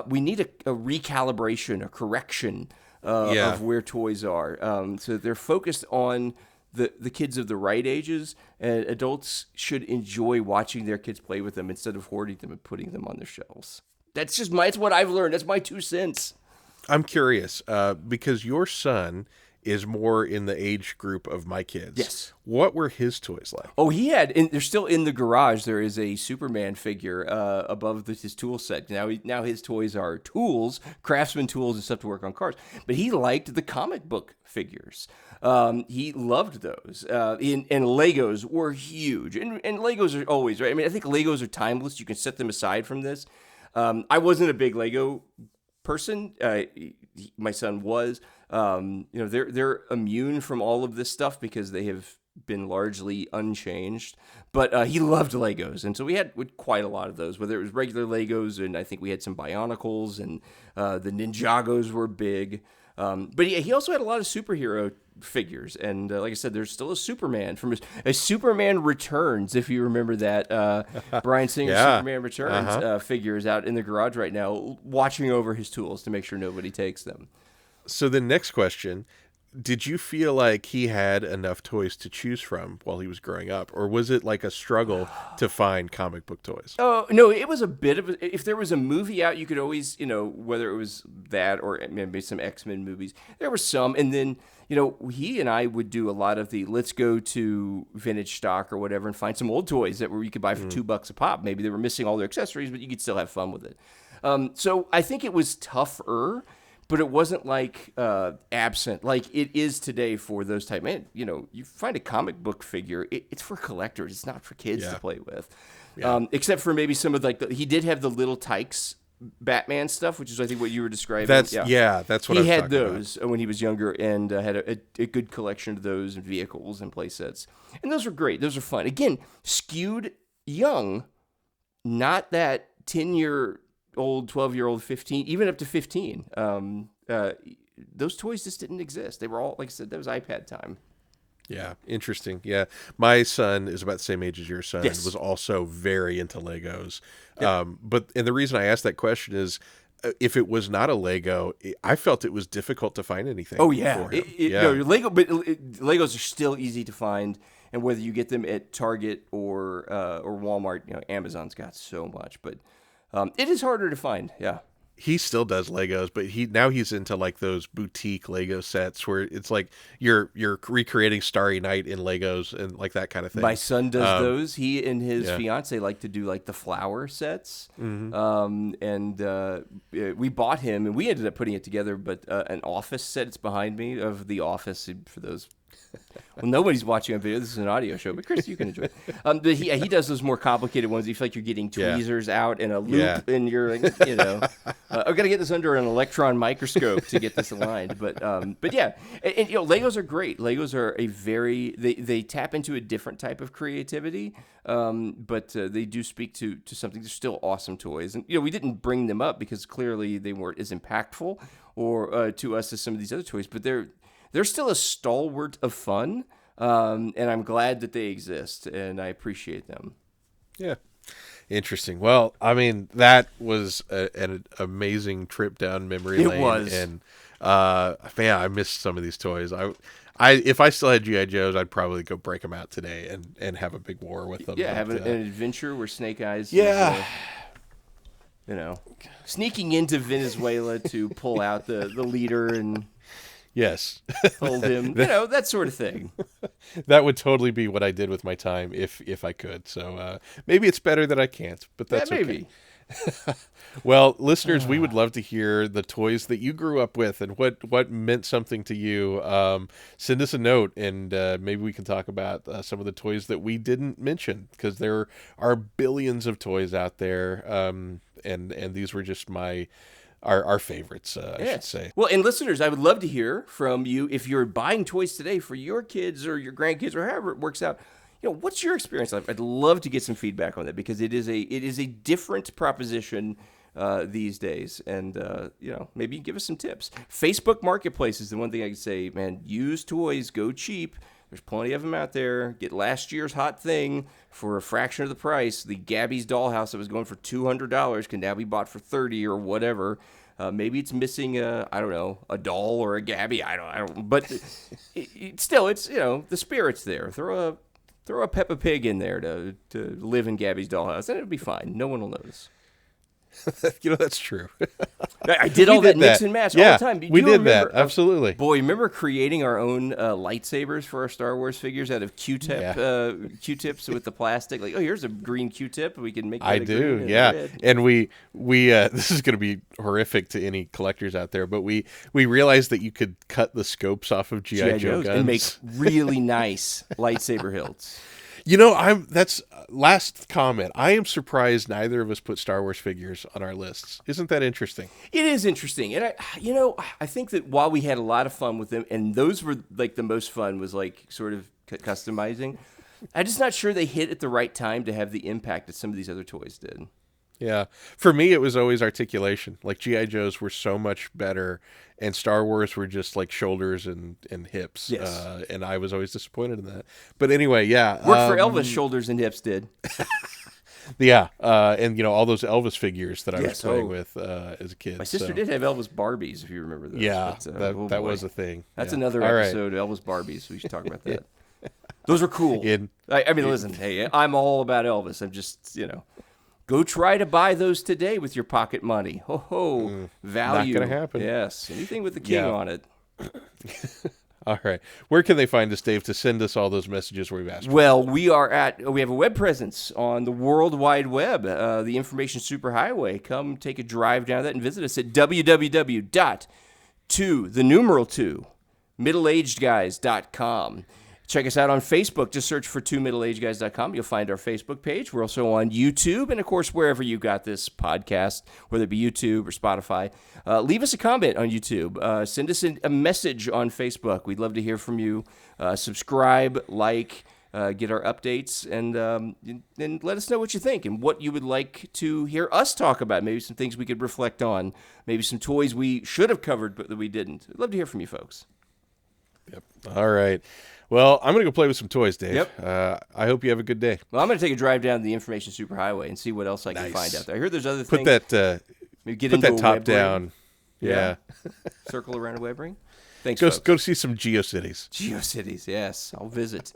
We need a recalibration, a correction of where toys are. So they're focused on the kids of the right ages, and adults should enjoy watching their kids play with them instead of hoarding them and putting them on their shelves. That's what I've learned. That's my 2 cents. I'm curious because your son is more in the age group of my kids. Yes. What were his toys like? Oh, they're still in the garage. There is a Superman figure above his tool set. Now his toys are tools, craftsman tools and stuff to work on cars. But he liked the comic book figures. He loved those. And Legos were huge. And Legos are always, right? I mean, I think Legos are timeless. You can set them aside from this. I wasn't a big Lego person. My son was. They're immune from all of this stuff because they have been largely unchanged. But he loved Legos, and so we had quite a lot of those. Whether it was regular Legos, and I think we had some Bionicles, and the Ninjagos were big. But he also had a lot of superhero figures, and like I said, there's still a Superman from a Superman Returns, if you remember that. Bryan Singer's Superman Returns figure is out in the garage right now, watching over his tools to make sure nobody takes them. So the next question, did you feel like he had enough toys to choose from while he was growing up? Or was it like a struggle to find comic book toys? Oh, no, it was a bit of if there was a movie out, you could always, whether it was that or maybe some X-Men movies, there were some. And then, he and I would do a lot of let's go to vintage stock or whatever and find some old toys that you could buy for $2 a pop. Maybe they were missing all their accessories, but you could still have fun with it. So I think it was tougher, but it wasn't like absent like it is today for those type. Man, you find a comic book figure, it's for collectors. It's not for kids to play with. Yeah. Except for maybe some of he did have the little Tykes Batman stuff, which is I think what you were describing. That's what I was talking about. He had those when he was younger, and had a good collection of those and vehicles and play sets. And those are great. Those are fun. Again, skewed young, not that 10-year-old, 12-year-old, 15, even up to 15. Those toys just didn't exist. They were all, like I said, that was iPad time. Yeah, interesting. Yeah, my son is about the same age as your son. Yes. Was also very into Legos. Yeah. And the reason I asked that question is, if it was not a Lego, I felt it was difficult to find anything. Oh yeah, for him. Legos are still easy to find, and whether you get them at Target or Walmart, Amazon's got so much, but it is harder to find. Yeah. He still does Legos, but he's into like those boutique Lego sets where it's like you're recreating Starry Night in Legos and like that kind of thing. My son does those. He and his fiance like to do like the flower sets. Mm-hmm. We bought him, and we ended up putting it together. But an Office set. It's behind me of The Office for those. Well, nobody's watching on video. This is an audio show, but Chris, you can enjoy it. But he does those more complicated ones. You feel like you're getting tweezers out and a loop, and you're like, I've got to get this under an electron microscope to get this aligned. But yeah, and Legos are great. Legos are they tap into a different type of creativity, but they do speak to something. They're still awesome toys, and we didn't bring them up because clearly they weren't as impactful or to us as some of these other toys, but they're still a stalwart of fun, and I'm glad that they exist, and I appreciate them. Yeah. Interesting. Well, I mean, that was an amazing trip down memory lane. It was. And, man, I missed some of these toys. If I still had G.I. Joes, I'd probably go break them out today and have a big war with them. Yeah, have an adventure where Snake Eyes. Yeah. sneaking into Venezuela to pull out the leader and Yes. hold him, that sort of thing. That would totally be what I did with my time if I could. So maybe it's better that I can't, but that's maybe. Okay. Well, listeners, we would love to hear the toys that you grew up with and what meant something to you. Send us a note, and maybe we can talk about some of the toys that we didn't mention, because there are billions of toys out there, and these were just our favorites, I should say. Well, and listeners, I would love to hear from you if you're buying toys today for your kids or your grandkids or however it works out. What's your experience like? I'd love to get some feedback on that, because it is a different proposition these days, and maybe you give us some tips. Facebook Marketplace is the one thing I can say, man. Used toys, go cheap. There's plenty of them out there. Get last year's hot thing for a fraction of the price. The Gabby's dollhouse that was going for $200 can now be bought for $30 or whatever. Maybe it's missing a doll or a Gabby. I don't. But still, it's the spirit's there. Throw a Peppa Pig in there to live in Gabby's dollhouse, and it'll be fine. No one will notice. That's true. I did all that mix and match all the time. We did that. Absolutely. Boy, remember creating our own lightsabers for our Star Wars figures out of Q-tips with the plastic? Like, here's a green Q-tip. We can make that green and red. And we this is going to be horrific to any collectors out there, but we realized that you could cut the scopes off of G.I. Joe guns and make really nice lightsaber hilts. That's last comment. I am surprised neither of us put Star Wars figures on our lists. Isn't that interesting? It is interesting. And I think that while we had a lot of fun with them, and those were like the most fun was like sort of customizing, I'm just not sure they hit at the right time to have the impact that some of these other toys did. Yeah. For me, it was always articulation. Like G.I. Joes were so much better, and Star Wars were just like shoulders and hips. Yes. And I was always disappointed in that. But anyway, yeah. Worked for Elvis, shoulders and hips did. Yeah. And, all those Elvis figures that I was playing with as a kid. My sister did have Elvis Barbies, if you remember those. Yeah, but, that was a thing. That's another episode of Elvis Barbies. We should talk about that. Those were cool. Listen, hey, I'm all about Elvis. I'm just, go try to buy those today with your pocket money. Value. Not going to happen. Yes. Anything with the king on it. All right. Where can they find us, Dave, to send us all those messages we've asked for? Well, we have a web presence on the World Wide Web, the information superhighway. Come take a drive down that and visit us at www.middleagedguys.com. Check us out on Facebook. Just search for 2middleagedguys.com. You'll find our Facebook page. We're also on YouTube. And, of course, wherever you got this podcast, whether it be YouTube or Spotify, leave us a comment on YouTube. Send us a message on Facebook. We'd love to hear from you. Subscribe, like, get our updates, and let us know what you think and what you would like to hear us talk about. Maybe some things we could reflect on. Maybe some toys we should have covered but that we didn't. I'd love to hear from you folks. Yep. All right. Well, I'm going to go play with some toys, Dave. Yep. I hope you have a good day. Well, I'm going to take a drive down the information superhighway and see what else I can find out there. I heard there's other put things. Put that top down. Yeah. Circle around a web ring. Thanks, go folks. see some GeoCities. GeoCities, yes. I'll visit.